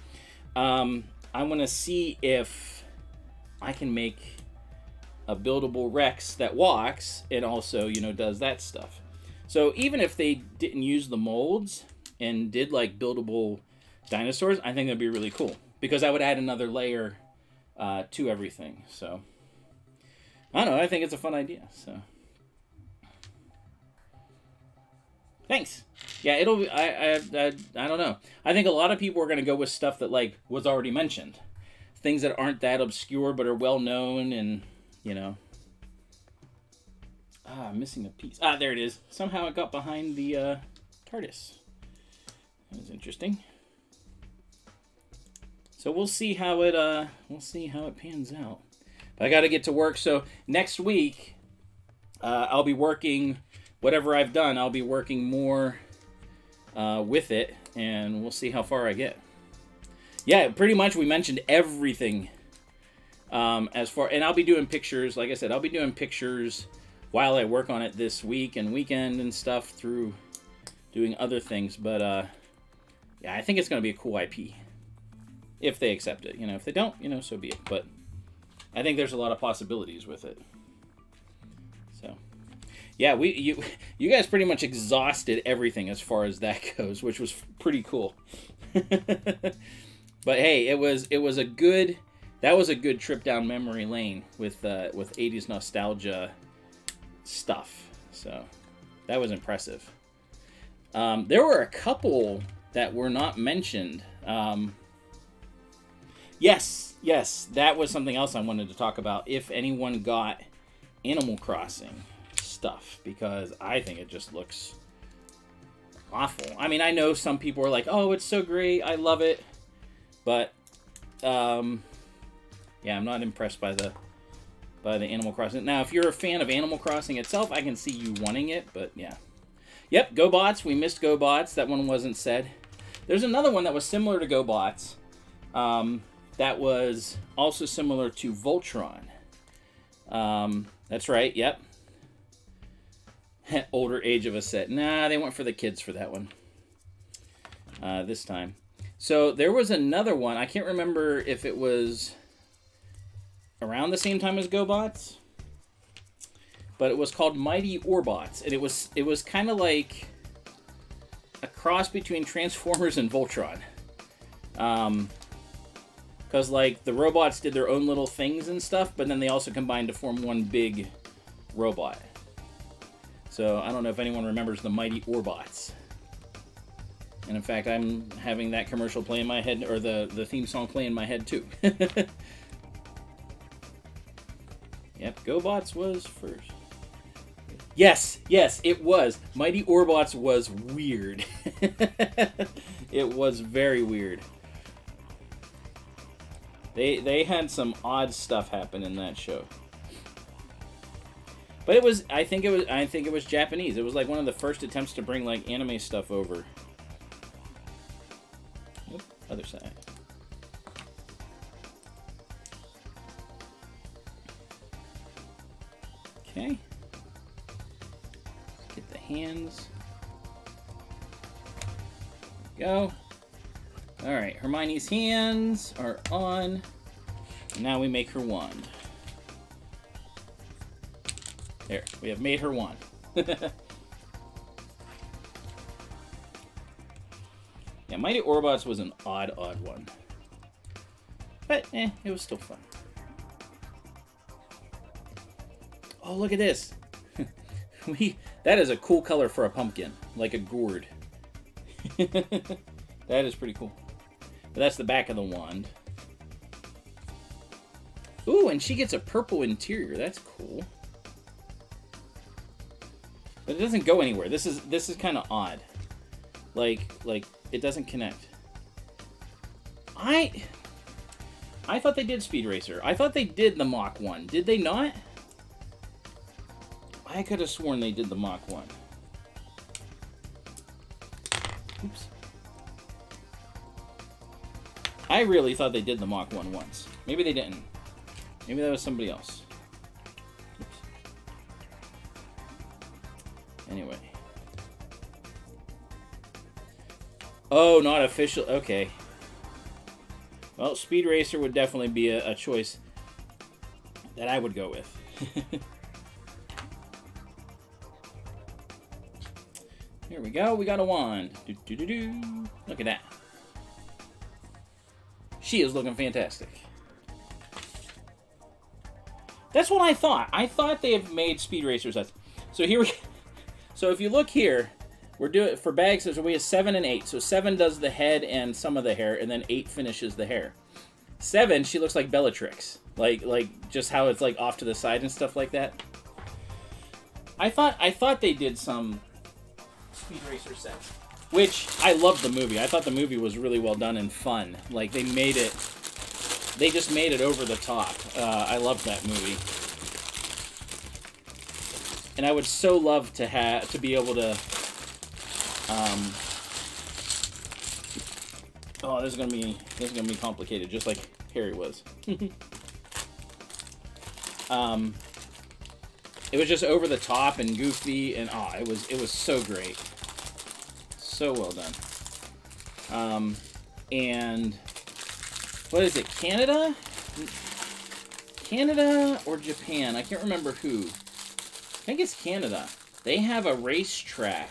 I want to see if I can make a buildable Rex that walks and also, does that stuff. So even if they didn't use the molds and did like buildable dinosaurs, I think that'd be really cool, because I would add another layer to everything. So I don't know, I think it's a fun idea. So thanks. Yeah, it'll be, I don't know. I think a lot of people are going to go with stuff that like was already mentioned, things that aren't that obscure but are well known, and I'm missing a piece. There it is. Somehow it got behind the TARDIS. That was interesting. So we'll see how it pans out. But I got to get to work. So next week, I'll be working whatever I've done. I'll be working more with it, and we'll see how far I get. Yeah, pretty much we mentioned everything as far, and I'll be doing pictures. Like I said, I'll be doing pictures while I work on it this week and weekend and stuff through doing other things. But yeah, I think it's going to be a cool IP. If they accept it, if they don't, so be it. But I think there's a lot of possibilities with it. So, yeah, you guys pretty much exhausted everything as far as that goes, which was pretty cool. But hey, it was a good trip down memory lane with 80s nostalgia stuff. So that was impressive. There were a couple that were not mentioned. Yes, that was something else I wanted to talk about. If anyone got Animal Crossing stuff, because I think it just looks awful. I mean, I know some people are like, "Oh, it's so great, I love it," but yeah, I'm not impressed by the Animal Crossing. Now, if you're a fan of Animal Crossing itself, I can see you wanting it, but yeah. Yep, GoBots. We missed GoBots. That one wasn't said. There's another one that was similar to GoBots. That was also similar to Voltron. That's right, yep. Older age of a set. Nah, they went for the kids for that one. This time. So there was another one. I can't remember if it was around the same time as GoBots, but it was called Mighty Orbots, and it was kind of like a cross between Transformers and Voltron. Because, like, the robots did their own little things and stuff, but then they also combined to form one big robot. So, I don't know if anyone remembers the Mighty Orbots. And in fact, I'm having that commercial play in my head, or the theme song play in my head too. Yep, GoBots was first. Yes, yes, it was. Mighty Orbots was weird. It was very weird. They had some odd stuff happen in that show. But it was I think it was Japanese. It was like one of the first attempts to bring like anime stuff over. Oop, other side. Okay. Let's get the hands. There we go. Alright, Hermione's hands are on. Now we make her wand. There, we have made her wand. Yeah, Mighty Orbots was an odd one. But, it was still fun. Oh, look at this. That is a cool color for a pumpkin. Like a gourd. That is pretty cool. But that's the back of the wand. Ooh, and she gets a purple interior. That's cool. But it doesn't go anywhere. This is kind of odd. Like it doesn't connect. I thought they did Speed Racer. I thought they did the Mach 1. Did they not? I could have sworn they did the Mach 1. Oops. I really thought they did the Mach 1 once. Maybe they didn't. Maybe that was somebody else. Oops. Anyway. Oh, not official. Okay. Well, Speed Racer would definitely be a choice that I would go with. Here we go. We got a wand. Look at that. She is looking fantastic. That's what I thought. I thought they have made Speed Racers. So here we. So if you look here, we're doing for bags. So we have 7 and 8. So 7 does the head and some of the hair, and then 8 finishes the hair. 7, she looks like Bellatrix, like just how it's like off to the side and stuff like that. I thought they did some Speed Racer set, which I loved the movie. I thought the movie was really well done and fun. Like they just made it over the top. I loved that movie, and I would so love to be able to. Oh, this is gonna be complicated, just like Harry was. It was just over the top and goofy, and it was so great, so well done. And what is it? Canada or Japan? I can't remember who. I think it's Canada. They have a racetrack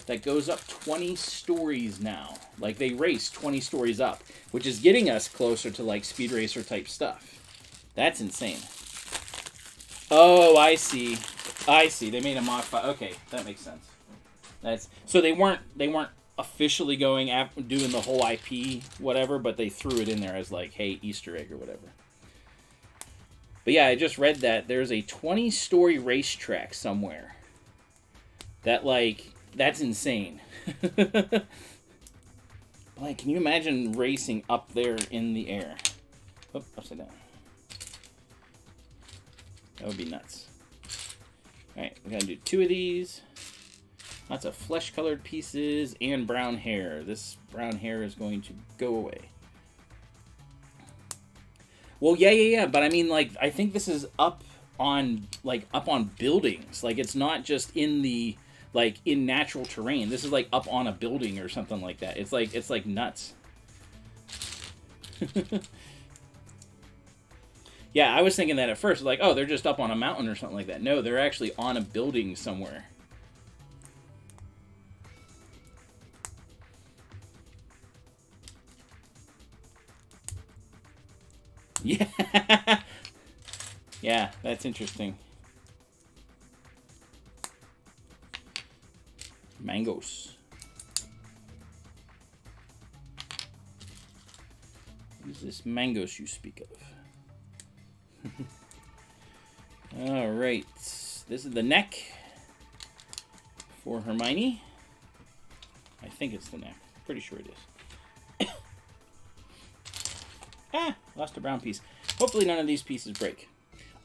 that goes up 20 stories now. Like, they race 20 stories up, which is getting us closer to, like, Speed Racer type stuff. That's insane. Oh, I see. They made a Mach 5. Okay, that makes sense. So they weren't officially doing the whole IP, whatever, but they threw it in there as, like, hey, Easter egg or whatever. But yeah, I just read that there's a 20-story racetrack somewhere. That, like, that's insane. Like, can you imagine racing up there in the air? Oh, upside down. That would be nuts. Alright, we're going to do 2 of these. Lots of flesh-colored pieces and brown hair. This brown hair is going to go away. Well, yeah, but I mean, like, I think this is up on buildings. Like, it's not just in the, like, in natural terrain. This is, like, up on a building or something like that. It's like nuts. Yeah, I was thinking that at first. Like, oh, they're just up on a mountain or something like that. No, they're actually on a building somewhere. Yeah. Yeah, that's interesting. Mangoes. this mangos you speak of? All right. This is the neck for Hermione. I think it's the neck. Pretty sure it is. Lost a brown piece. Hopefully none of these pieces break.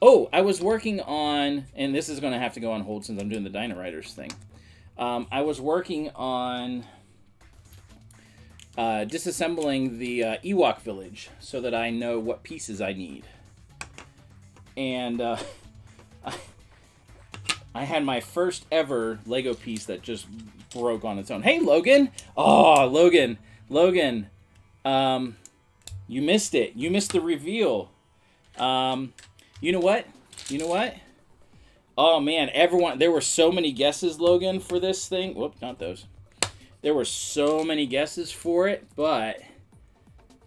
Oh, I was working on, and this is going to have to go on hold since I'm doing the Dino Riders thing. I was working on disassembling the Ewok village so that I know what pieces I need. And I had my first ever Lego piece that just broke on its own. Hey, Logan! Oh, Logan! You missed it. You missed the reveal. You know what? Oh, man, everyone... There were so many guesses, Logan, for this thing. Whoop, not those. There were so many guesses for it, but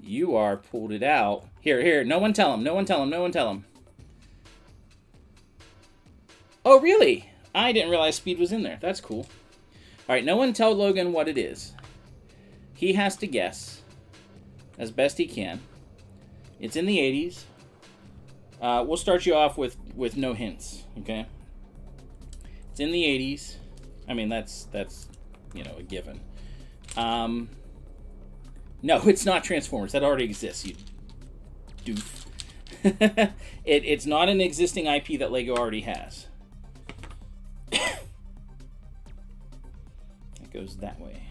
you are pulled it out. Here. No one tell him. Oh, really? I didn't realize speed was in there. That's cool. All right, no one tell Logan what it is. He has to guess as best he can. It's in the 80s. We'll start you off with no hints, okay? It's in the 80s. I mean, that's you know, a given. No, it's not Transformers. That already exists, you doof. It's not an existing IP that Lego already has. It goes that way.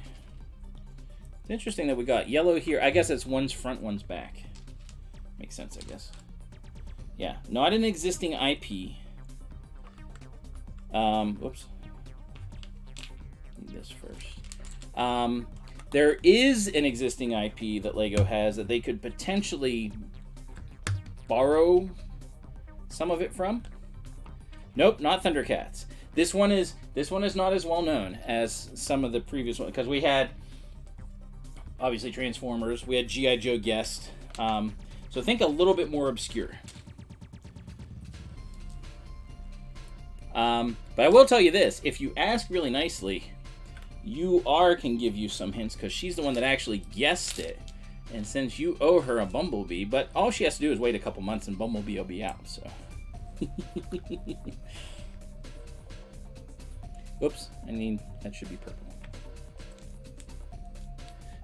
It's interesting that we got yellow here. I guess it's one's front, one's back. Makes sense, I guess. Yeah, not an existing IP. Whoops. Need this first. There is an existing IP that Lego has that they could potentially borrow some of it from. Nope, not Thundercats. This one is not as well known as some of the previous ones, because we had obviously Transformers, we had G.I. Joe Guest. So think a little bit more obscure. But I will tell you this, if you ask really nicely, can give you some hints, because she's the one that actually guessed it. And since you owe her a Bumblebee, but all she has to do is wait a couple months and Bumblebee will be out, so. Whoops, that should be purple.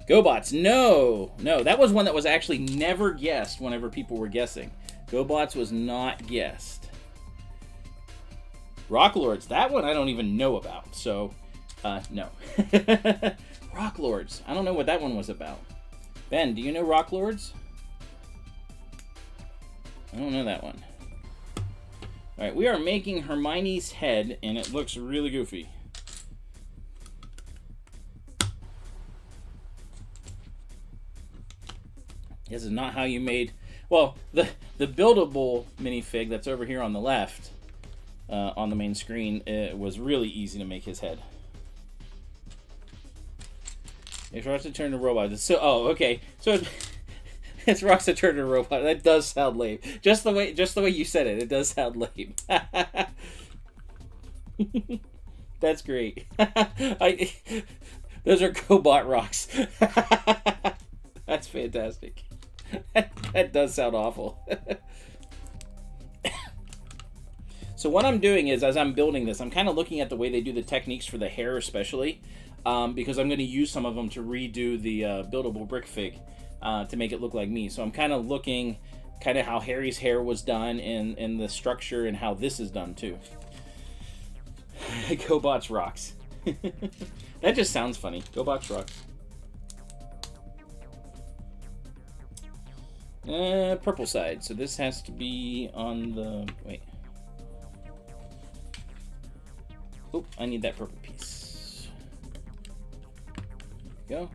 GoBots, no, that was one that was actually never guessed whenever people were guessing. GoBots was not guessed. Rock Lords, that one I don't even know about, so, no. Rock Lords, I don't know what that one was about. Ben, do you know Rock Lords? I don't know that one. Alright, we are making Hermione's head, and it looks really goofy. This is not how you made... Well, the buildable minifig that's over here on the left, on the main screen, it was really easy to make his head. If Rocks to turn to robot. So, oh, okay. So it's Rocks to turn to robot. That does sound lame. Just the way you said it, it does sound lame. That's great. Those are GoBot rocks. That's fantastic. That does sound awful. So what I'm doing is, as I'm building this, I'm kind of looking at the way they do the techniques for the hair especially, because I'm going to use some of them to redo the buildable brick fig to make it look like me. So I'm kind of looking how Harry's hair was done and the structure and how this is done too. GoBots rocks. That just sounds funny. GoBots rocks. Purple side. So this has to be on the... Wait. Oh, I need that purple piece. There we go.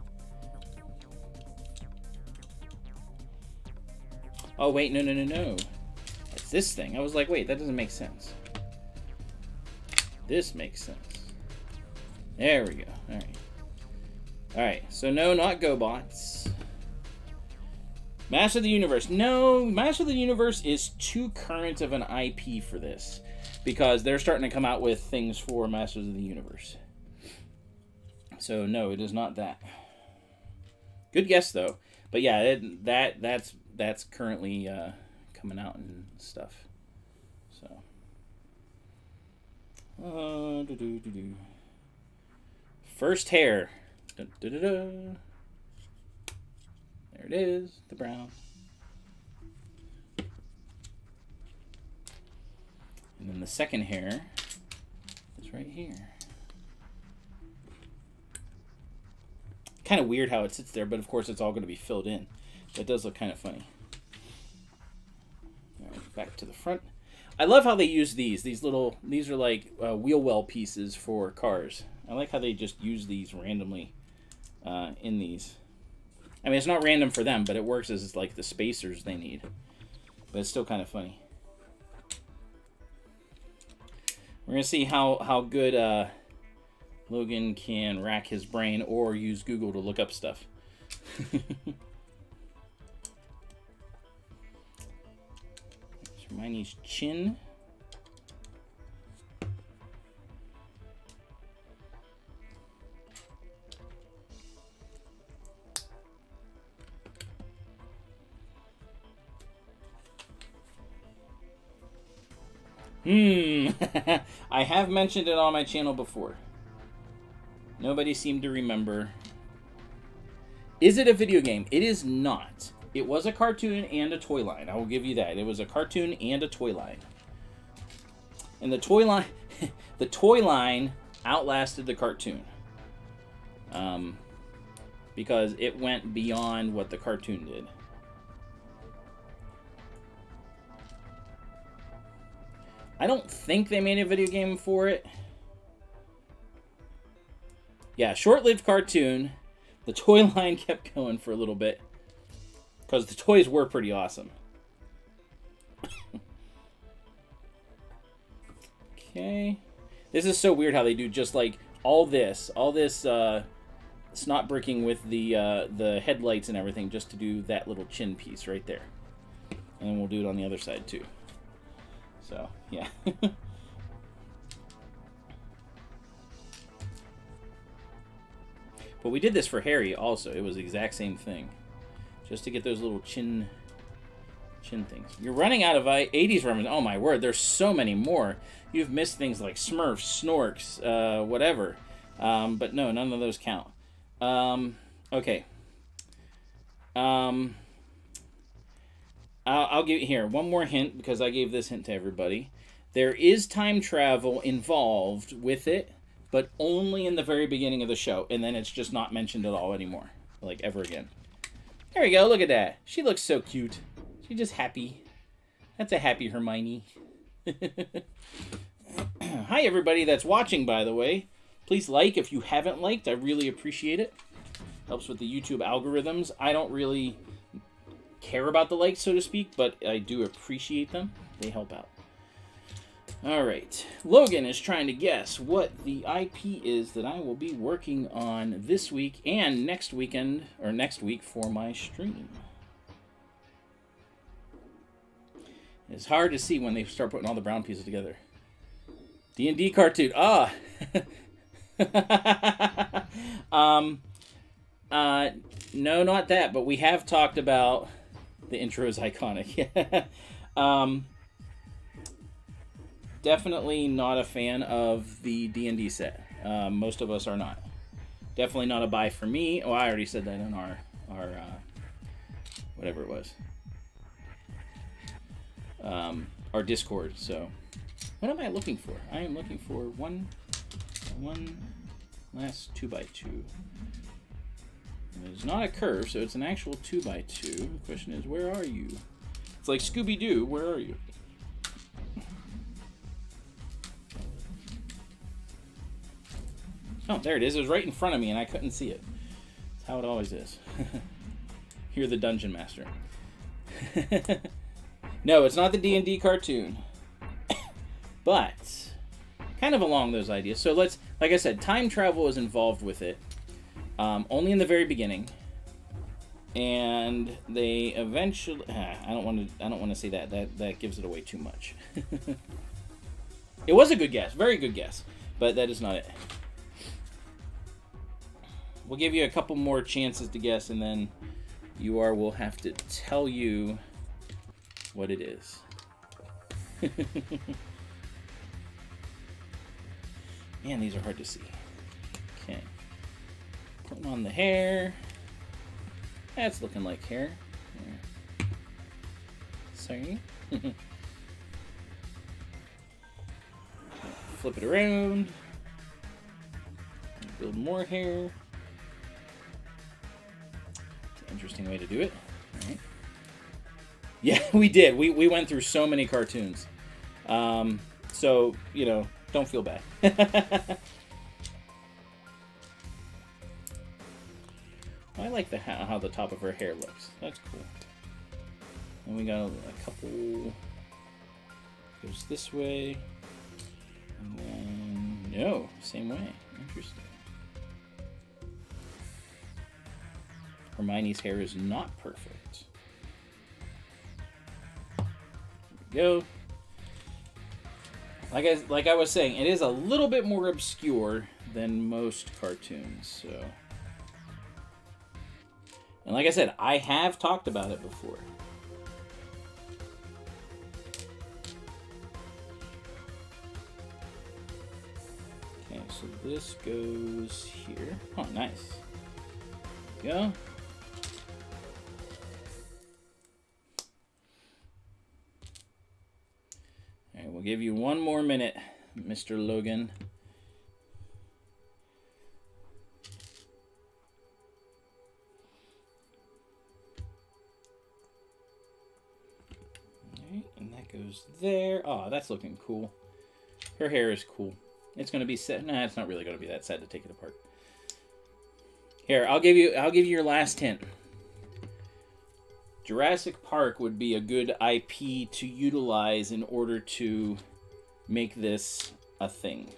Oh, wait. No. It's this thing. I was like, wait, that doesn't make sense. This makes sense. There we go. Alright. Alright, so no, not GoBots. Master of the Universe. No, Master of the Universe is too current of an IP for this, because they're starting to come out with things for Masters of the Universe. So no, it is not that. Good guess though. But yeah, that's that's currently coming out and stuff. So, first hair. Dun, dun, dun, dun. There it is, the brown. And then the second hair is right here. Kind of weird how it sits there, but of course it's all going to be filled in. That does look kind of funny. All right, back to the front. I love how they use these. These are like wheel well pieces for cars. I like how they just use these randomly in these. I mean, it's not random for them, but it works as like the spacers they need. But it's still kind of funny. We're going to see how good Logan can rack his brain or use Google to look up stuff. There's Hermione's chin. I have mentioned it on my channel before. Nobody seemed to remember. Is it a video game? It is not. It was a cartoon and a toy line. I will give you that. It was a cartoon and a toy line. And the toy line outlasted the cartoon. Because it went beyond what the cartoon did. I don't think they made a video game for it. Yeah, short-lived cartoon. The toy line kept going for a little bit. Because the toys were pretty awesome. Okay. This is so weird how they do just like all this snot bricking with the headlights and everything just to do that little chin piece right there. And then we'll do it on the other side too. So, yeah. But we did this for Harry also. It was the exact same thing. Just to get those little chin things. You're running out of 80s references. Oh my word, there's so many more. You've missed things like Smurfs, Snorks, whatever. But no, none of those count. Okay. I'll give here one more hint because I gave this hint to everybody. There is time travel involved with it, but only in the very beginning of the show, and then it's just not mentioned at all anymore, like ever again. There we go. Look at that. She looks so cute. She's just happy. That's a happy Hermione. Hi, everybody that's watching, by the way. Please like if you haven't liked. I really appreciate it. Helps with the YouTube algorithms. I don't really care about the likes, so to speak, but I do appreciate them. They help out. All right. Logan is trying to guess what the IP is that I will be working on this week and next weekend, or next week for my stream. It's hard to see when they start putting all the brown pieces together. D&D cartoon. Ah! No, not that, but we have talked about the intro is iconic. Definitely not a fan of the D&D set. Most of us are not. Definitely not a buy for me. Oh, I already said that in our whatever it was. Our Discord. So, what am I looking for? I am looking for one last 2x2. It's not a curve, so it's an actual 2x2. The question is, where are you? It's like Scooby-Doo. Where are you? Oh, there it is. It was right in front of me, and I couldn't see it. That's how it always is. You're the Dungeon Master. No, it's not the D&D cartoon. But, kind of along those ideas. So let's, like I said, time travel is involved with it. Only in the very beginning. And they eventually... I don't want to say that. That gives it away too much. It was a good guess. Very good guess. But that is not it. We'll give you a couple more chances to guess, and then will have to tell you what it is. Man, these are hard to see. Okay. Putting on the hair. That's looking like hair. Yeah. Sorry. Flip it around. Build more hair. It's an interesting way to do it. All right. Yeah, we did. We went through so many cartoons. So, you know, don't feel bad. I like how the top of her hair looks. That's cool. And we got a couple. Goes this way. And then, no, same way. Interesting. Hermione's hair is not perfect. There we go. Like I was saying, it is a little bit more obscure than most cartoons, so. And like I said, I have talked about it before. Okay, so this goes here. Oh, nice. There we go. All right, we'll give you one more minute, Mr. Logan. And that goes there. Oh, that's looking cool. Her hair is cool. It's going to be set. Nah, it's not really going to be that sad to take it apart. Here, I'll give you your last hint. Jurassic Park would be a good IP to utilize in order to make this a thing.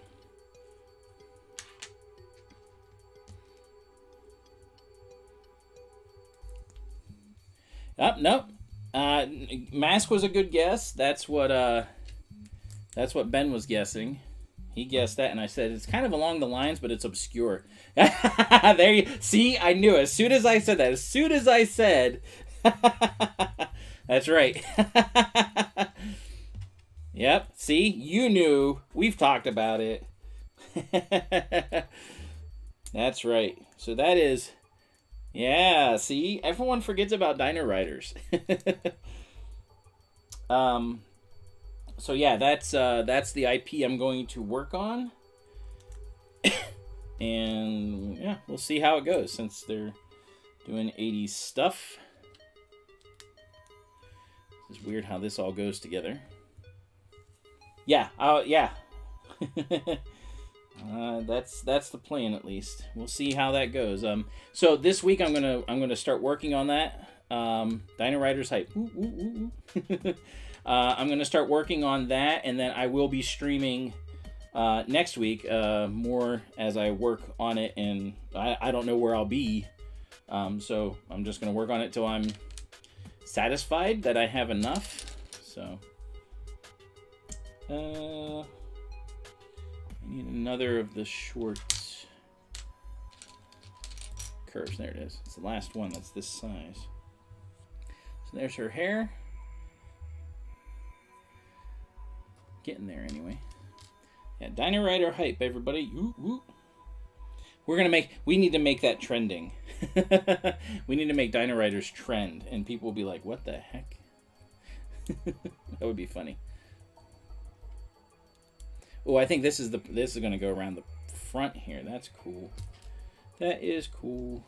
Nope. Mask was a good guess. That's what Ben was guessing. He guessed that, and I said it's kind of along the lines, but it's obscure. There you see. I knew as soon as I said that. As soon as I said, that's right. Yep. See, you knew. We've talked about it. That's right. So that is. Yeah, see? Everyone forgets about Dino Riders. So yeah, that's the IP I'm going to work on. And yeah, we'll see how it goes since they're doing 80s stuff. It's weird how this all goes together. Yeah, yeah. That's the plan at least. We'll see how that goes. So this week I'm gonna start working on that. Dino Riders hype. I'm gonna start working on that, and then I will be streaming next week more as I work on it, and I don't know where I'll be. So I'm just gonna work on it till I'm satisfied that I have enough. So. I need another of the short curves. There it is. It's the last one that's this size. So there's her hair. Getting there anyway. Yeah, Dino Rider hype, everybody. Ooh, ooh. We need to make that trending. We need to make Dino Riders trend, and people will be like, what the heck? That would be funny. Oh, I think this is going to go around the front here. That's cool. That is cool.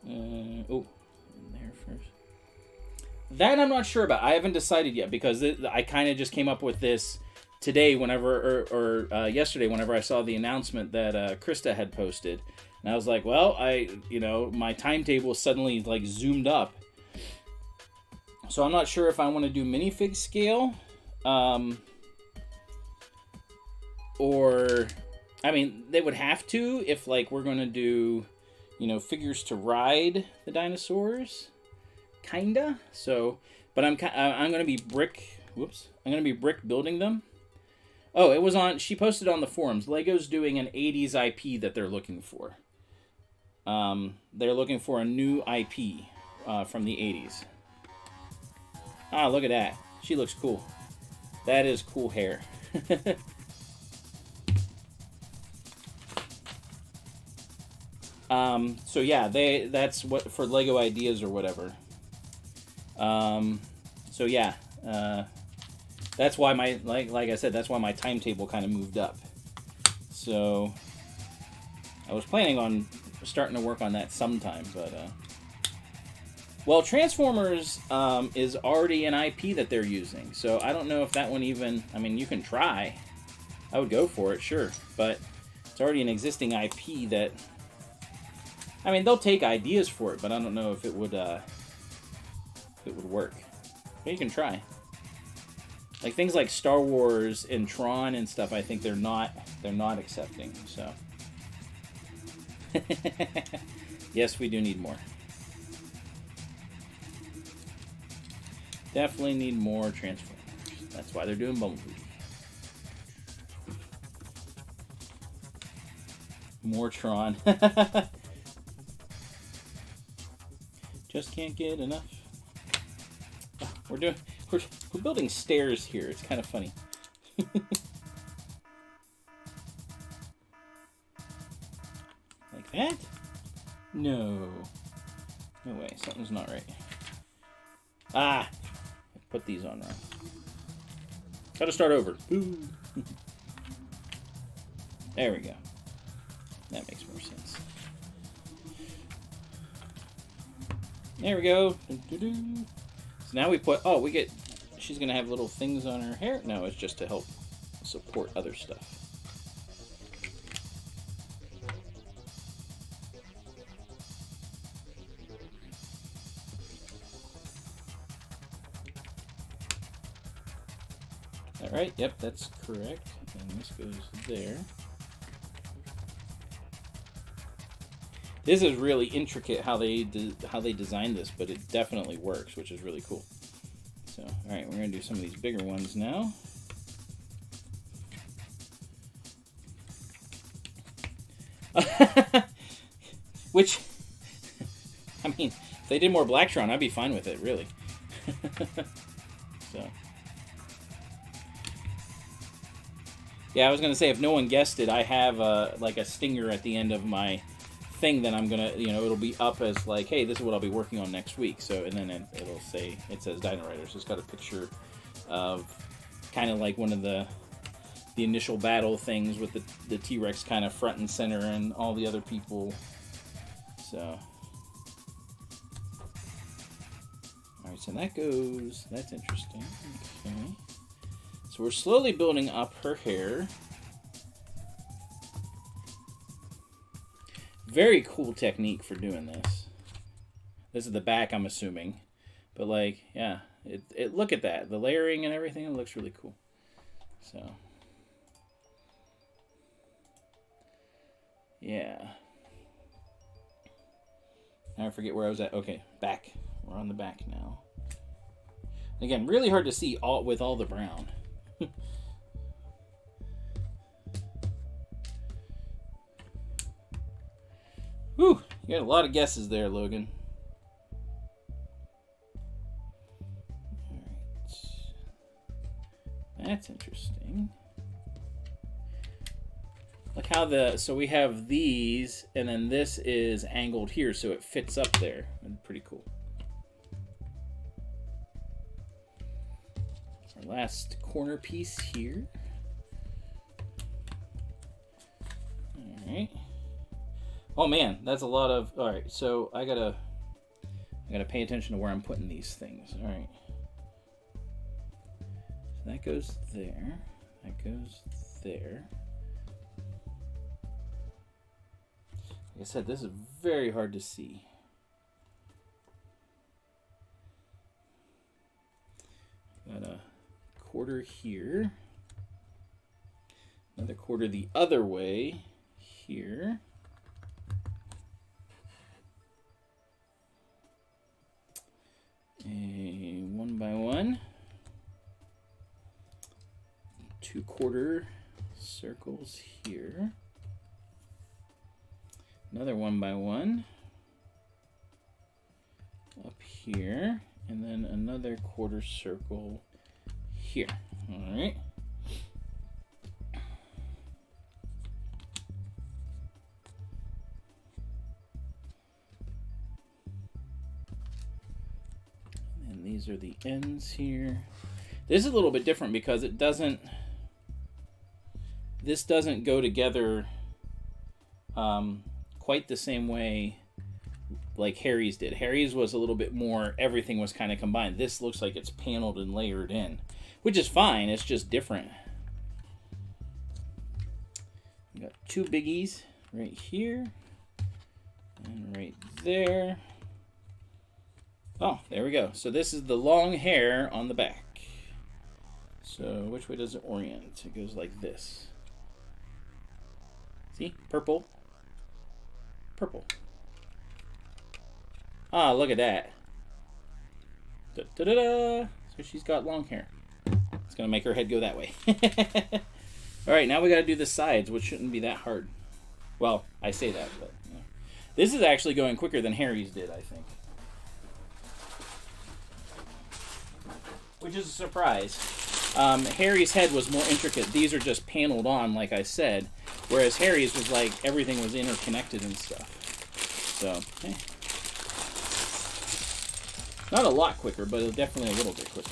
Oh, in there first. That I'm not sure about. I haven't decided yet because I kind of just came up with this today, or yesterday, whenever I saw the announcement that Krista had posted, and I was like, well, my timetable suddenly like zoomed up. So I'm not sure if I want to do minifig scale. Or, I mean, they would have to if, like, we're going to do, figures to ride the dinosaurs, kinda. So, but I'm going to be I'm going to be brick building them. Oh, she posted on the forums, Lego's doing an 80s IP that they're looking for. They're looking for a new IP from the 80s. Ah, look at that. She looks cool. That is cool hair. So yeah, that's what for Lego ideas or whatever. So yeah, that's why my like I said, that's why my timetable kind of moved up. So I was planning on starting to work on that sometime, but well, Transformers is already an IP that they're using, so I don't know if that one even. I mean, you can try. I would go for it, sure, but it's already an existing IP that. I mean, they'll take ideas for it, but I don't know if it would work. But you can try. Like things like Star Wars and Tron and stuff, I think they're not accepting. So yes, we do need more. Definitely need more Transformers. That's why they're doing Bumblebee. More Tron. Just can't get enough. We're building stairs here. It's kind of funny. Like that? No. No way. Something's not right. Ah! I put these on wrong. Gotta start over. Boo! There we go. That makes more sense. There we go. So now we put... Oh, we get... She's going to have little things on her hair? No, it's just to help support other stuff. Is that right? Yep, that's correct. And this goes there. This is really intricate how they designed this, but it definitely works, which is really cool. So, all right, we're going to do some of these bigger ones now. Which, I mean, if they did more Blacktron, I'd be fine with it, really. So, yeah, I was going to say, if no one guessed it, I have like a stinger at the end of my thing that I'm gonna, it'll be up as like, hey, this is what I'll be working on next week. So, and then it'll say, it says Dino Riders. It's got a picture of kind of like one of the initial battle things with the T-Rex kind of front and center and all the other people. So, all right, so that goes, that's interesting. Okay. So we're slowly building up her hair. Very cool technique for doing this. This is the back, I'm assuming. But, like, yeah. Look at that. The layering and everything, it looks really cool. So. Yeah. Now I forget where I was at. Okay, back. We're on the back now. Again, really hard to see with all the brown. Whew, you got a lot of guesses there, Logan. Alright. That's interesting. Look how so we have these, and then this is angled here, so it fits up there. Pretty cool. Our last corner piece here. Alright. Oh man, that's a lot of... Alright, so I gotta pay attention to where I'm putting these things. Alright. So that goes there. That goes there. Like I said, this is very hard to see. Got a quarter here. Another quarter the other way here. A 1x1, 2/4 circles here. Another 1x1 up here, and then another quarter circle here. All right. And these are the ends here. This is a little bit different because it doesn't. This doesn't go together quite the same way like Harry's did. Harry's was a little bit more, everything was kind of combined. This looks like it's paneled and layered in, which is fine. It's just different. We got two biggies right here and right there. Oh, there we go. So this is the long hair on the back. So which way does it orient? It goes like this. See? Purple. Purple. Ah, look at that. Da, da, da, da. So she's got long hair. It's going to make her head go that way. Alright, now we got to do the sides, which shouldn't be that hard. Well, I say that, but... You know. This is actually going quicker than Harry's did, I think. Which is a surprise. Harry's head was more intricate. These are just paneled on, like I said. Whereas Harry's was like, everything was interconnected and stuff. So, hey. Not a lot quicker, but definitely a little bit quicker.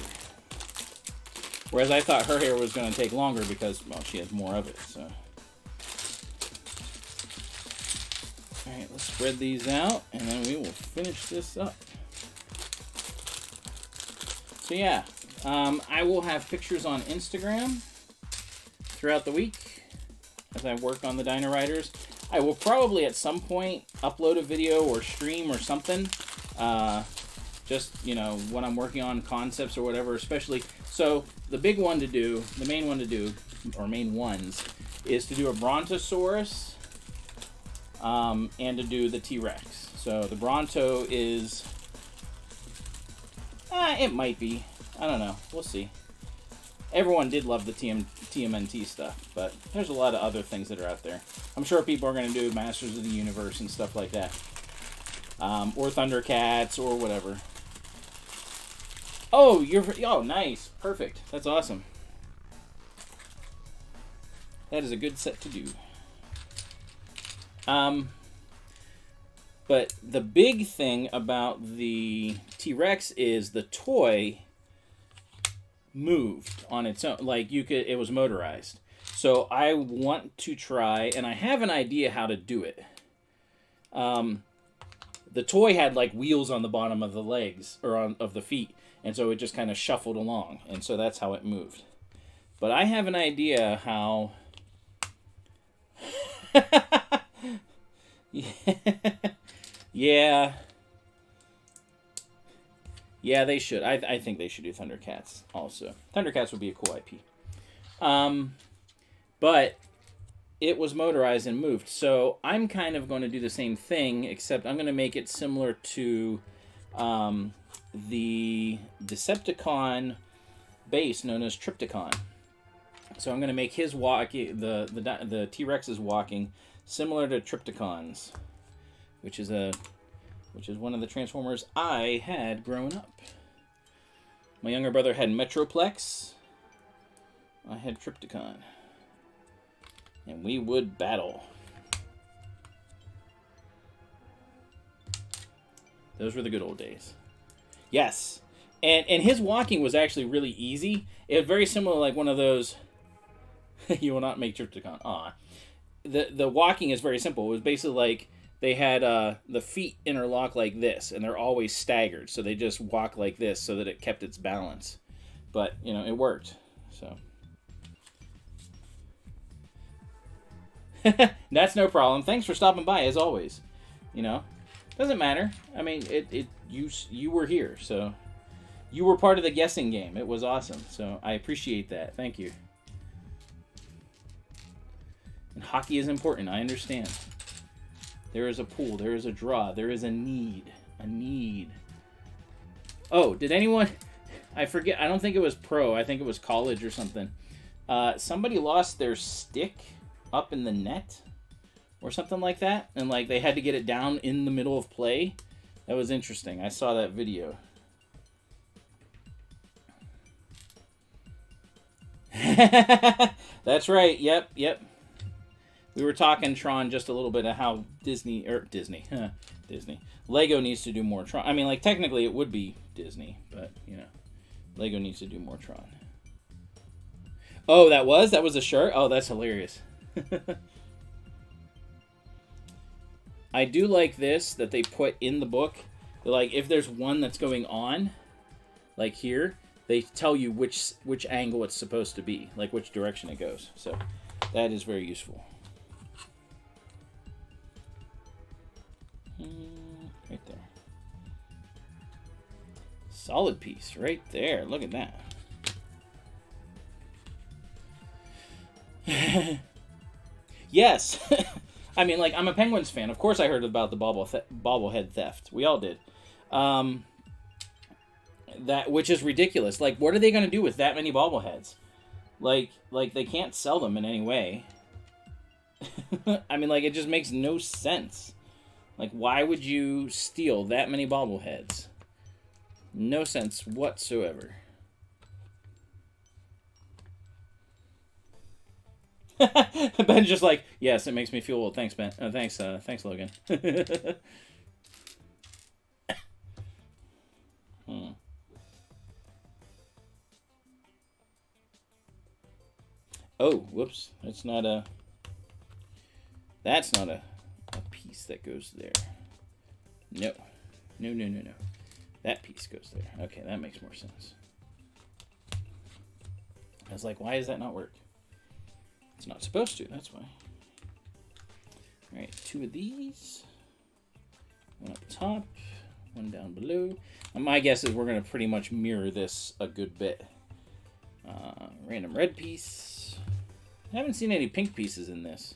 Whereas I thought her hair was going to take longer because, well, she has more of it, so. Alright, let's spread these out, and then we will finish this up. So yeah, I will have pictures on Instagram throughout the week as I work on the Dino Riders. I will probably at some point upload a video or stream or something. Just, you know, when I'm working on concepts or whatever, especially. So the big one to do, the main one to do, or main ones, is to do a Brontosaurus and to do the T-Rex. So the Bronto is, it might be. I don't know. We'll see. Everyone did love the TMNT stuff, but there's a lot of other things that are out there. I'm sure people are going to do Masters of the Universe and stuff like that. Or Thundercats or whatever. Oh, oh, nice. Perfect. That's awesome. That is a good set to do. But the big thing about the T-Rex is the toy moved on its own. Like, it was motorized. So I want to try, and I have an idea how to do it. The toy had like wheels on the bottom of the legs, or of the feet, and so it just kind of shuffled along, and so that's how it moved. But I have an idea how... Yeah. Yeah, they should. I think they should do Thundercats also. Thundercats would be a cool IP. But it was motorized and moved. So I'm kind of going to do the same thing, except I'm going to make it similar to the Decepticon base known as Tripticon. So I'm going to make his the T-Rex's walking similar to Tripticons, which is one of the Transformers I had growing up. My younger brother had Metroplex. I had Tripticon. And we would battle. Those were the good old days. Yes. And his walking was actually really easy. It was very similar, like one of those... You will not make Tripticon. Aw. The walking is very simple. It was basically like they had the feet interlock like this, and they're always staggered. So they just walk like this so that it kept its balance. But, you know, it worked. So... That's no problem. Thanks for stopping by, as always. You know, doesn't matter. I mean, you were here, so you were part of the guessing game. It was awesome, so I appreciate that. Thank you. And hockey is important. I understand. There is a pool. There is a draw. There is a need. A need. Oh, did anyone? I forget. I don't think it was pro. I think it was college or something. Somebody lost their stick up in the net or something like that. And like they had to get it down in the middle of play. That was interesting. I saw that video. That's right. Yep. We were talking, Tron, just a little bit of how Disney, Lego needs to do more Tron. I mean, like, technically it would be Disney, but, you know, Lego needs to do more Tron. Oh, that was a shirt? Oh, that's hilarious. I do like this, that they put in the book. Like, if there's one that's going on, like here, they tell you which angle it's supposed to be, like which direction it goes. So that is very useful. Right there. Solid piece right there. Look at that. Yes. I mean, like, I'm a Penguins fan. Of course I heard about the bobblehead theft. We all did. Which is ridiculous. Like, what are they going to do with that many bobbleheads? Like they can't sell them in any way. I mean, like, it just makes no sense. Like, why would you steal that many bobbleheads? No sense whatsoever. Ben's just like, yes, it makes me feel old. Thanks, Ben. Thanks, Logan. Oh, whoops. That's not a piece that goes there. No. That piece goes there. Okay, that makes more sense. I was like, why does that not work? It's not supposed to, that's why. Alright, 2 of these. One up top, one down below. And my guess is we're going to pretty much mirror this a good bit. Random red piece. I haven't seen any pink pieces in this.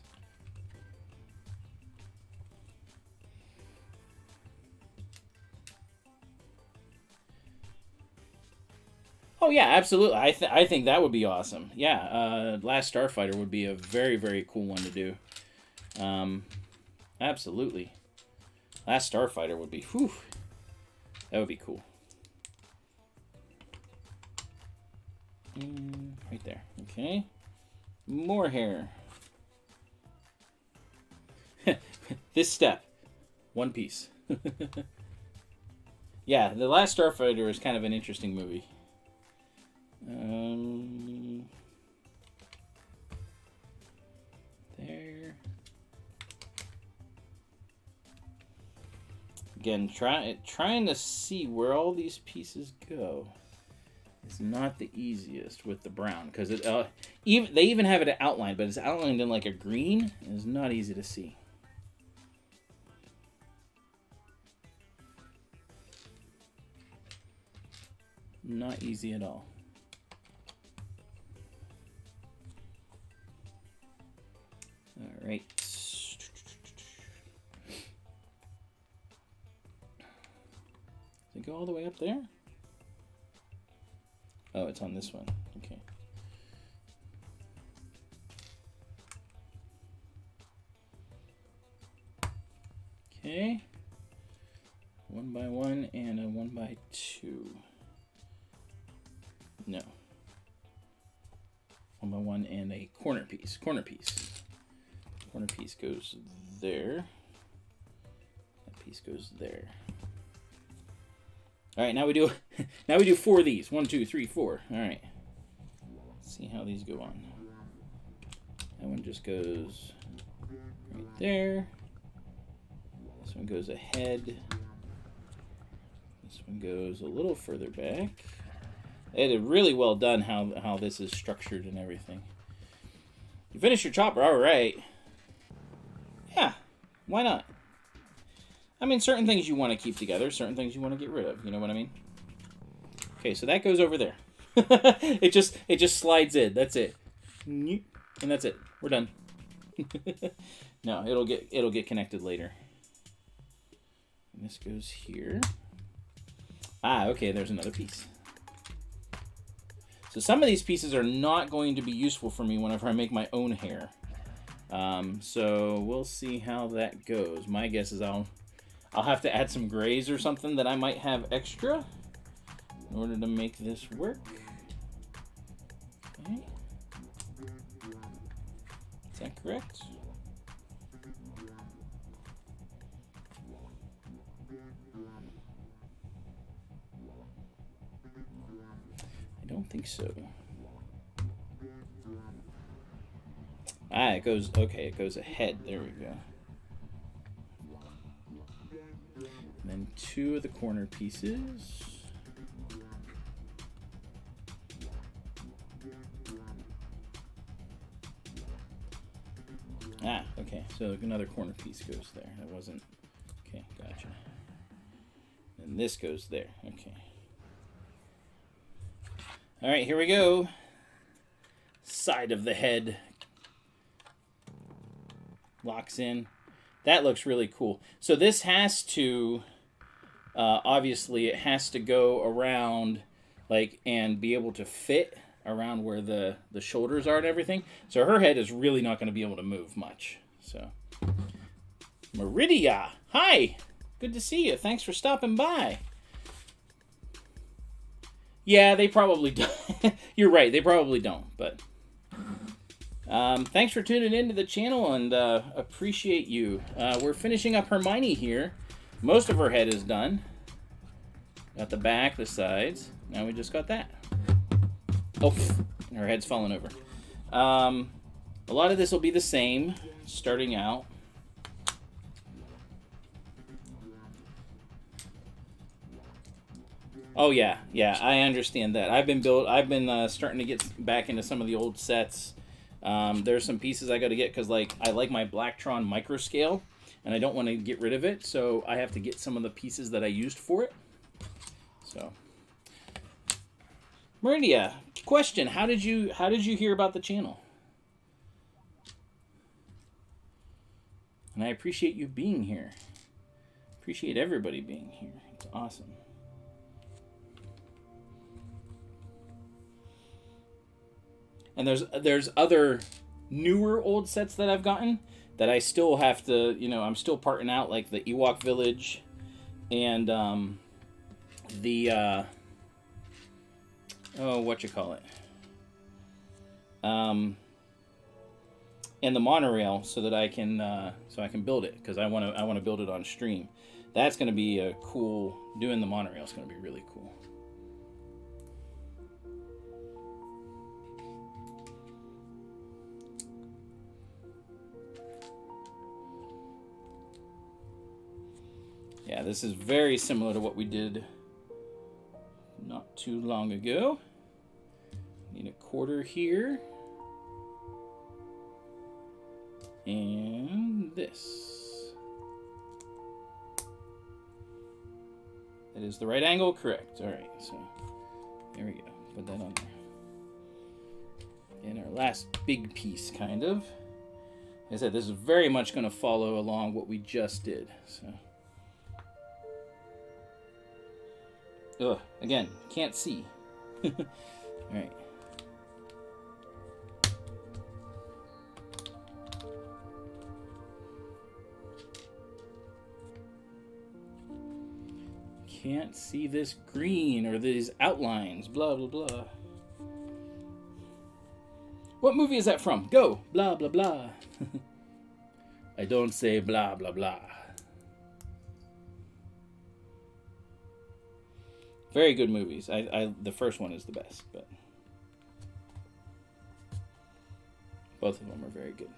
Oh yeah, absolutely. I think that would be awesome. Yeah, Last Starfighter would be a very, very cool one to do. Absolutely. Last Starfighter would be, whew, that would be cool. Right there. Okay. More hair. This step. One piece. Yeah, The Last Starfighter is kind of an interesting movie. There. Again, trying to see where all these pieces go is not the easiest with the brown, because it they even have it outlined, but it's outlined in like a green. It's not easy to see. Not easy at all. All right. Does it go all the way up there? Oh, it's on this one. Okay. Okay. 1 by 1 and a 1 by 2. No. 1 by 1 and a corner piece. Corner piece. Corner piece goes there. That piece goes there. All right, now we do 4 of these. 1, 2, 3, 4. All right. Let's see how these go on. That one just goes right there. This one goes ahead. This one goes a little further back. They did really well done how this is structured and everything. You finish your chopper, all right. Yeah, why not? I mean, certain things you want to keep together, certain things you want to get rid of. You know what I mean? Okay, so that goes over there. it just slides in. That's it, and that's it. We're done. No, it'll get connected later. And this goes here. Ah, okay. There's another piece. So some of these pieces are not going to be useful for me whenever I make my own hair. So we'll see how that goes. My guess is I'll have to add some grays or something that I might have extra in order to make this work. Okay. Is that correct? I don't think so. Ah, it goes, okay, it goes ahead. There we go. And then 2 of the corner pieces. Ah, okay, so another corner piece goes there. That wasn't, okay, gotcha. And this goes there, okay. All right, here we go. Side of the head locks in. That looks really cool. So this has to, obviously it has to go around, like, and be able to fit around where the shoulders are and everything. So her head is really not going to be able to move much. So, Meridia, hi, good to see you. Thanks for stopping by. Yeah, they probably don't. You're right, they probably don't, but thanks for tuning into the channel, and appreciate you. We're finishing up Hermione here. Most of her head is done. Got the back, the sides. Now we just got that. Oh, her head's falling over. A lot of this will be the same, starting out. Oh yeah, I understand that. I've been starting to get back into some of the old sets. There's some pieces I got to get because, like, I like my Blacktron micro scale, and I don't want to get rid of it, so I have to get some of the pieces that I used for it. So, Meridia, question: How did you hear about the channel? And I appreciate you being here. Appreciate everybody being here. It's awesome. And there's other newer old sets that I've gotten that I still have to, you know, I'm still parting out, like the Ewok Village and the and the monorail, so that I can build it, because I want to build it on stream. That's going to be a cool. Doing the monorail is going to be really cool. Yeah, this is very similar to what we did not too long ago. Need a quarter here. And this. That is the right angle, correct. All right, so there we go. Put that on there. And our last big piece, kind of. Like I said, this is very much going to follow along what we just did. So. Ugh, again, can't see. All right. Can't see this green or these outlines, blah, blah, blah. What movie is that from? Go, blah, blah, blah. I don't say blah, blah, blah. Very good movies. The first one is the best, but both of them are very good.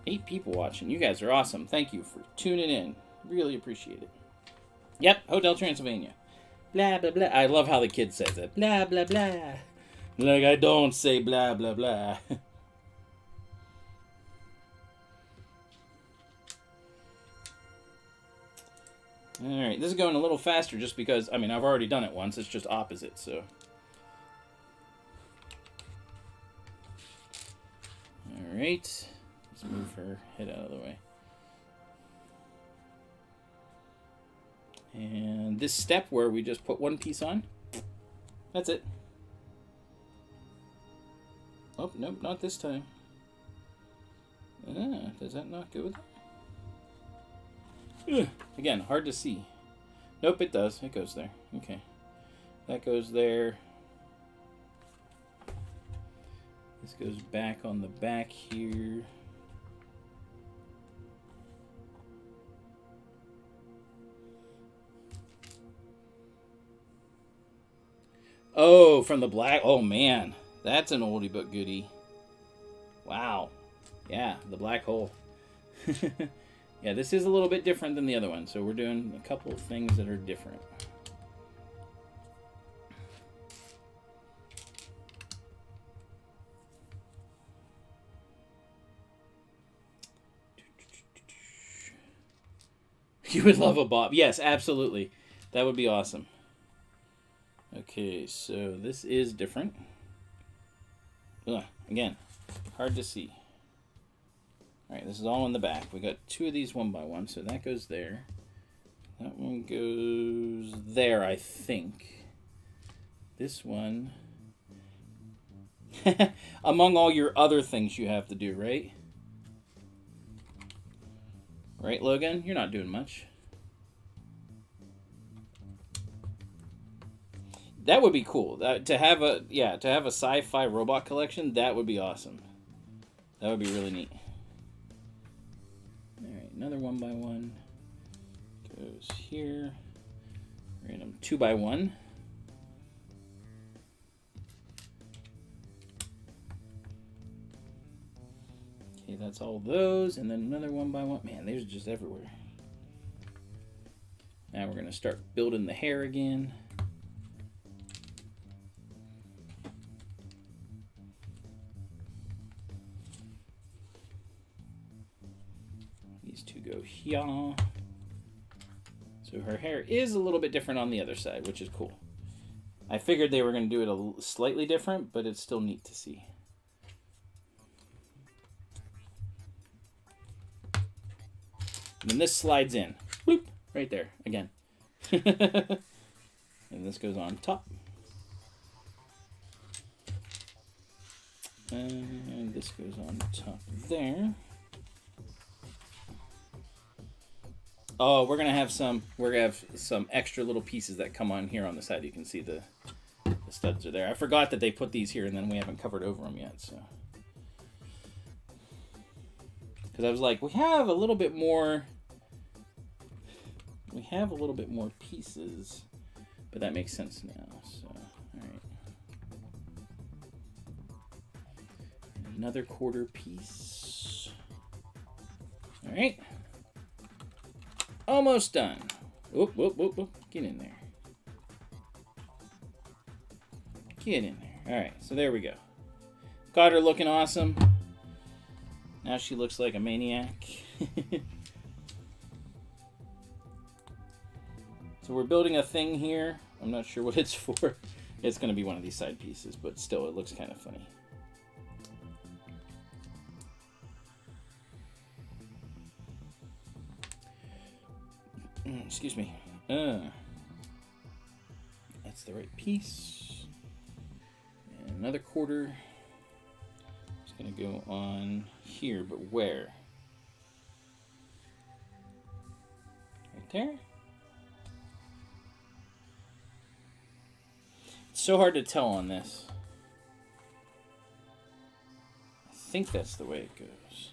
Eight people watching. You guys are awesome. Thank you for tuning in. Really appreciate it. Yep, Hotel Transylvania. Blah, blah, blah. I love how the kid says it. Blah, blah, blah. Like, I don't say blah, blah, blah. Alright, this is going a little faster just because, I mean, I've already done it once. It's just opposite, so. Alright. Let's move her head out of the way. And this step where we just put one piece on, That's it. Oh, nope, not this time. Does that not go with it? Again, hard to see. Nope, it does. It goes there. Okay. That goes there. This goes back on the back here. Oh, from the black. Oh, man. That's an oldie but goodie. Wow. Yeah, the black hole. Yeah, this is a little bit different than the other one, so we're doing a couple of things that are different. You would love a bob. Yes, absolutely. That would be awesome. Okay, so this is different. Again, hard to see. All right, this is all in the back. We got 2 of these 1 by 1, so that goes there. That one goes there, I think. This one, among all your other things you have to do, right? Right, Logan? You're not doing much. That would be cool. To have a sci-fi robot collection, that would be awesome. That would be really neat. All right, another 1 by 1 goes here. Random 2 by 1. Okay, that's all those, and then another 1 by 1. Man, they're just everywhere. Now we're gonna start building the hair again. These 2 go here. So her hair is a little bit different on the other side, which is cool. I figured they were going to do it a slightly different, but it's still neat to see. And then this slides in. Bloop, right there, again. And this goes on top. And this goes on top there. Oh, we're gonna have some extra little pieces that come on here on the side. You can see the studs are there. I forgot that they put these here, and then we haven't covered over them yet. So, because I was like, we have a little bit more pieces, but that makes sense now. So, all right, another quarter piece. All right. Almost done. Whoop, whoop, whoop, whoop. Get in there. Get in there. All right, so there we go. Got her looking awesome. Now she looks like a maniac. So we're building a thing here. I'm not sure what it's for. It's going to be one of these side pieces, but still, it looks kind of funny. Excuse me. That's the right piece. And another quarter. It's going to go on here, but where? Right there? It's so hard to tell on this. I think that's the way it goes.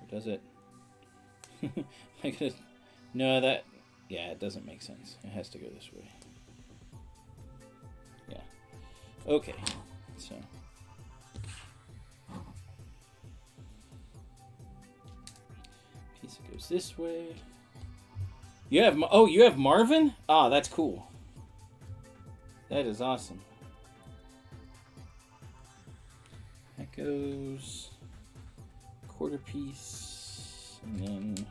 Or does it? No, yeah, it doesn't make sense. It has to go this way. Yeah. Okay. So. Piece goes this way. You have Marvin? Ah, that's cool. That is awesome. That goes quarter piece, and then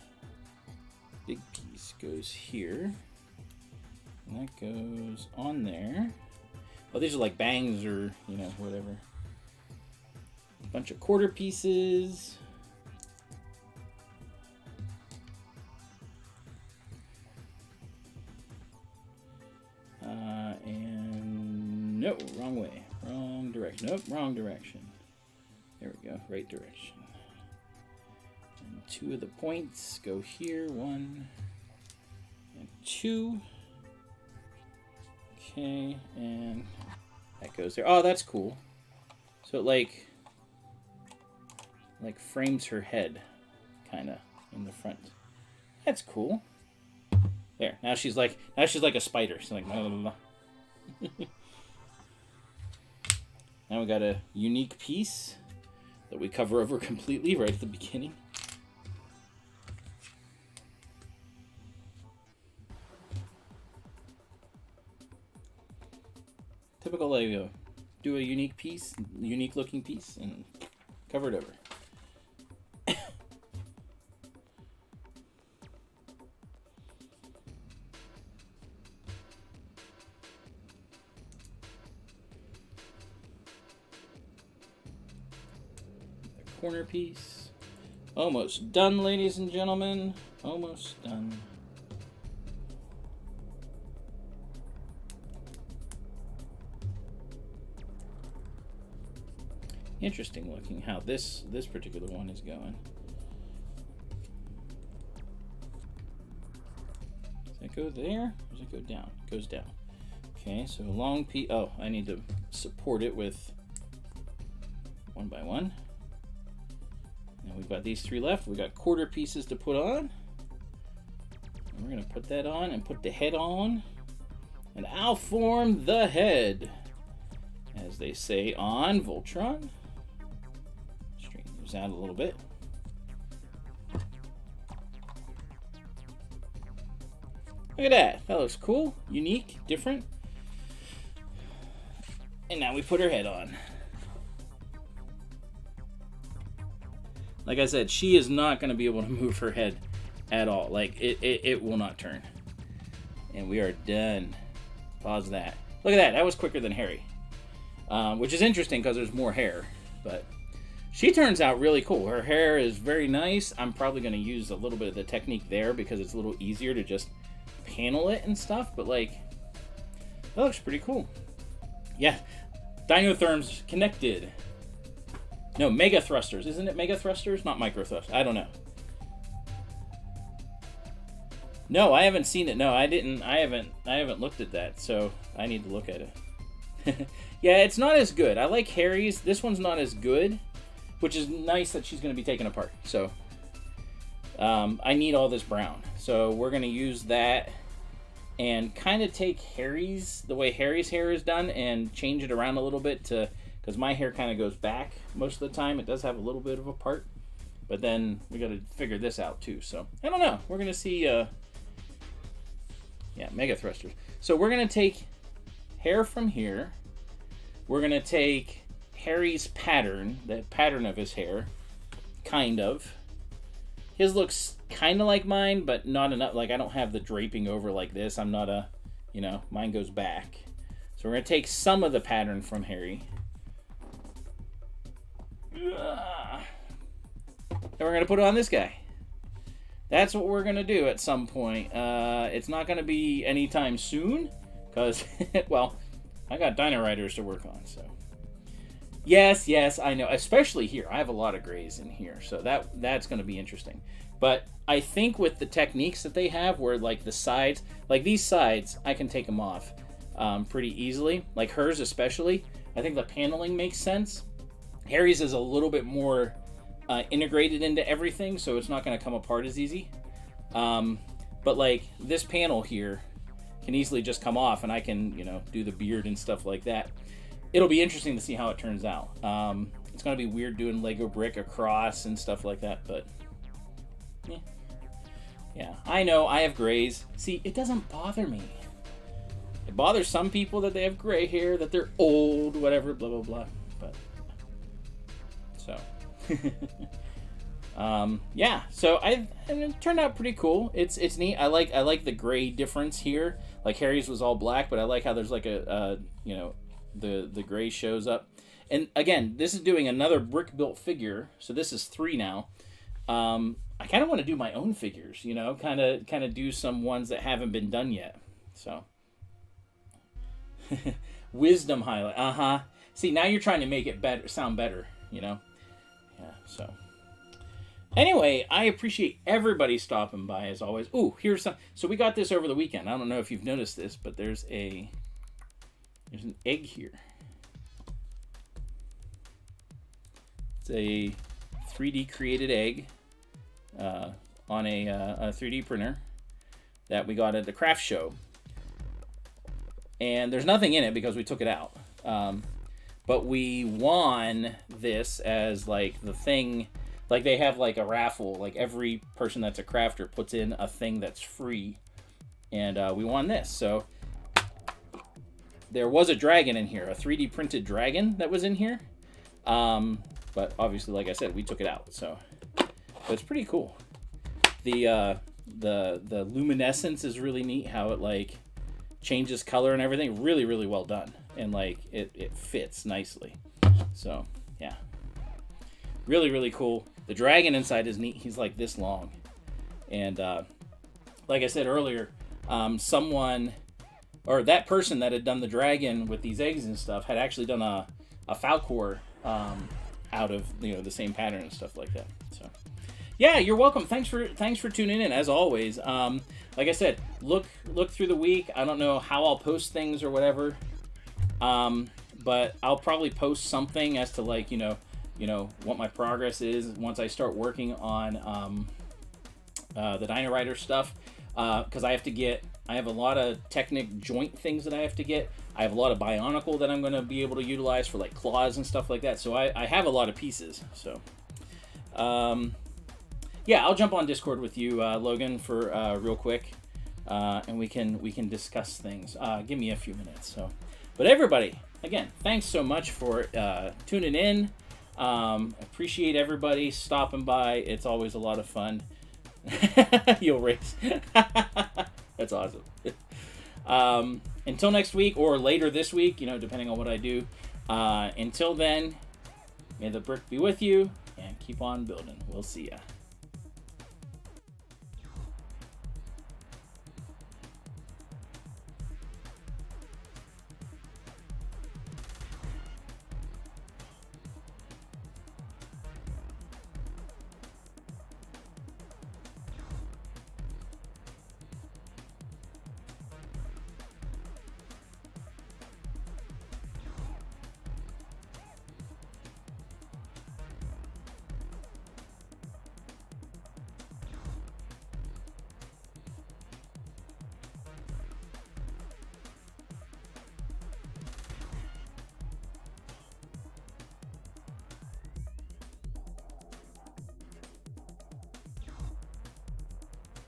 big piece goes here, and that goes on there. Oh, these are like bangs or, you know, whatever. A bunch of quarter pieces. And No, wrong way. Wrong direction. Nope, wrong direction. There we go. Right direction. And 2 of the points go here. 1 and 2. Okay, and that goes there. Oh, that's cool. So it like frames her head, kind of in the front. That's cool. There. Now she's like a spider. She's like blah, blah, blah. Now we got a unique piece that we cover over completely right at the beginning. Typical Lego. Do a unique piece, unique looking piece, and cover it over. Corner piece. Almost done, ladies and gentlemen. Almost done. Interesting looking how this particular one is going. Does it go there? Or does it go down? It goes down. Okay, so a long piece. Oh, I need to support it with 1 by 1. And we've got these 3 left. We've got quarter pieces to put on. And we're going to put that on and put the head on. And I'll form the head, as they say on Voltron. Straighten those out a little bit. Look at that. That looks cool, unique, different. And now we put her head on. Like I said, she is not going to be able to move her head at all. Like, it will not turn. And we are done. Pause that. Look at that. That was quicker than Harry. Which is interesting because there's more hair. But she turns out really cool. Her hair is very nice. I'm probably going to use a little bit of the technique there because it's a little easier to just panel it and stuff. But, like, that looks pretty cool. Yeah. Dinotherms connected. No, mega thrusters. Isn't it mega thrusters? Not micro thrusters. I don't know. No, I haven't seen it. No, I didn't. I haven't looked at that, so I need to look at it. Yeah, it's not as good. I like Harry's. This one's not as good, which is nice that she's going to be taken apart. So I need all this brown. So we're going to use that and kind of take Harry's, the way Harry's hair is done, and change it around a little bit to... Because my hair kind of goes back most of the time. It does have a little bit of a part. But then we got to figure this out too. So, I don't know. We're going to see... yeah, mega thrusters. So we're going to take hair from here. We're going to take Harry's pattern. The pattern of his hair. Kind of. His looks kind of like mine, but not enough. Like, I don't have the draping over like this. I'm not a... You know, mine goes back. So we're going to take some of the pattern from Harry. And we're going to put it on this guy. That's what we're going to do at some point. It's not going to be anytime soon. Because, well, I got Dino Riders to work on. So, yes, I know. Especially here. I have a lot of grays in here. So that's going to be interesting. But I think with the techniques that they have, where like the sides, like these sides, I can take them off pretty easily. Like hers especially. I think the paneling makes sense. Harry's is a little bit more integrated into everything, so it's not going to come apart as easy. But like this panel here can easily just come off, and I can, you know, do the beard and stuff like that. It'll be interesting to see how it turns out. It's going to be weird doing Lego brick across and stuff like that, but yeah, I know I have grays. See, it doesn't bother me. It bothers some people that they have gray hair, that they're old, whatever, blah blah blah. But so yeah, so it turned out pretty cool. It's neat. I like the gray difference here. Like Harry's was all black, but I like how there's like a you know, the gray shows up. And again, this is doing another brick built figure, so this is 3 now. I kind of want to do my own figures, you know, kind of do some ones that haven't been done yet. So Wisdom highlight. See, now you're trying to make it better, sound better, you know? Yeah, so. Anyway, I appreciate everybody stopping by, as always. Ooh, here's some. So we got this over the weekend. I don't know if you've noticed this, but there's an egg here. It's a 3D created egg on a 3D printer that we got at the craft show. And there's nothing in it because we took it out. But we won this as like the thing, like they have like a raffle, like every person that's a crafter puts in a thing that's free. And we won this. So there was a dragon in here, a 3D printed dragon that was in here. But obviously, like I said, we took it out. So but it's pretty cool. The luminescence is really neat, how it like changes color and everything. Really, really well done. And like it fits nicely. So yeah, really, really cool. The dragon inside is neat. He's like this long. And like I said earlier, someone, or that person that had done the dragon with these eggs and stuff, had actually done a Falcor out of, you know, the same pattern and stuff like that. So yeah, you're welcome. Thanks for tuning in, as always. Like I said, look through the week. I don't know how I'll post things or whatever, but I'll probably post something as to like, you know what my progress is once I start working on the Dino Rider stuff, because I have a lot of Technic joint things that I have to get. I have a lot of Bionicle that I'm going to be able to utilize for like claws and stuff like that. So I have a lot of pieces. So yeah, I'll jump on Discord with you, Logan, for real quick, and we can discuss things. Give me a few minutes. So, but everybody, again, thanks so much for tuning in. Appreciate everybody stopping by. It's always a lot of fun. You'll race. That's awesome. Until next week or later this week, depending on what I do. Until then, may the brick be with you and keep on building. We'll see ya.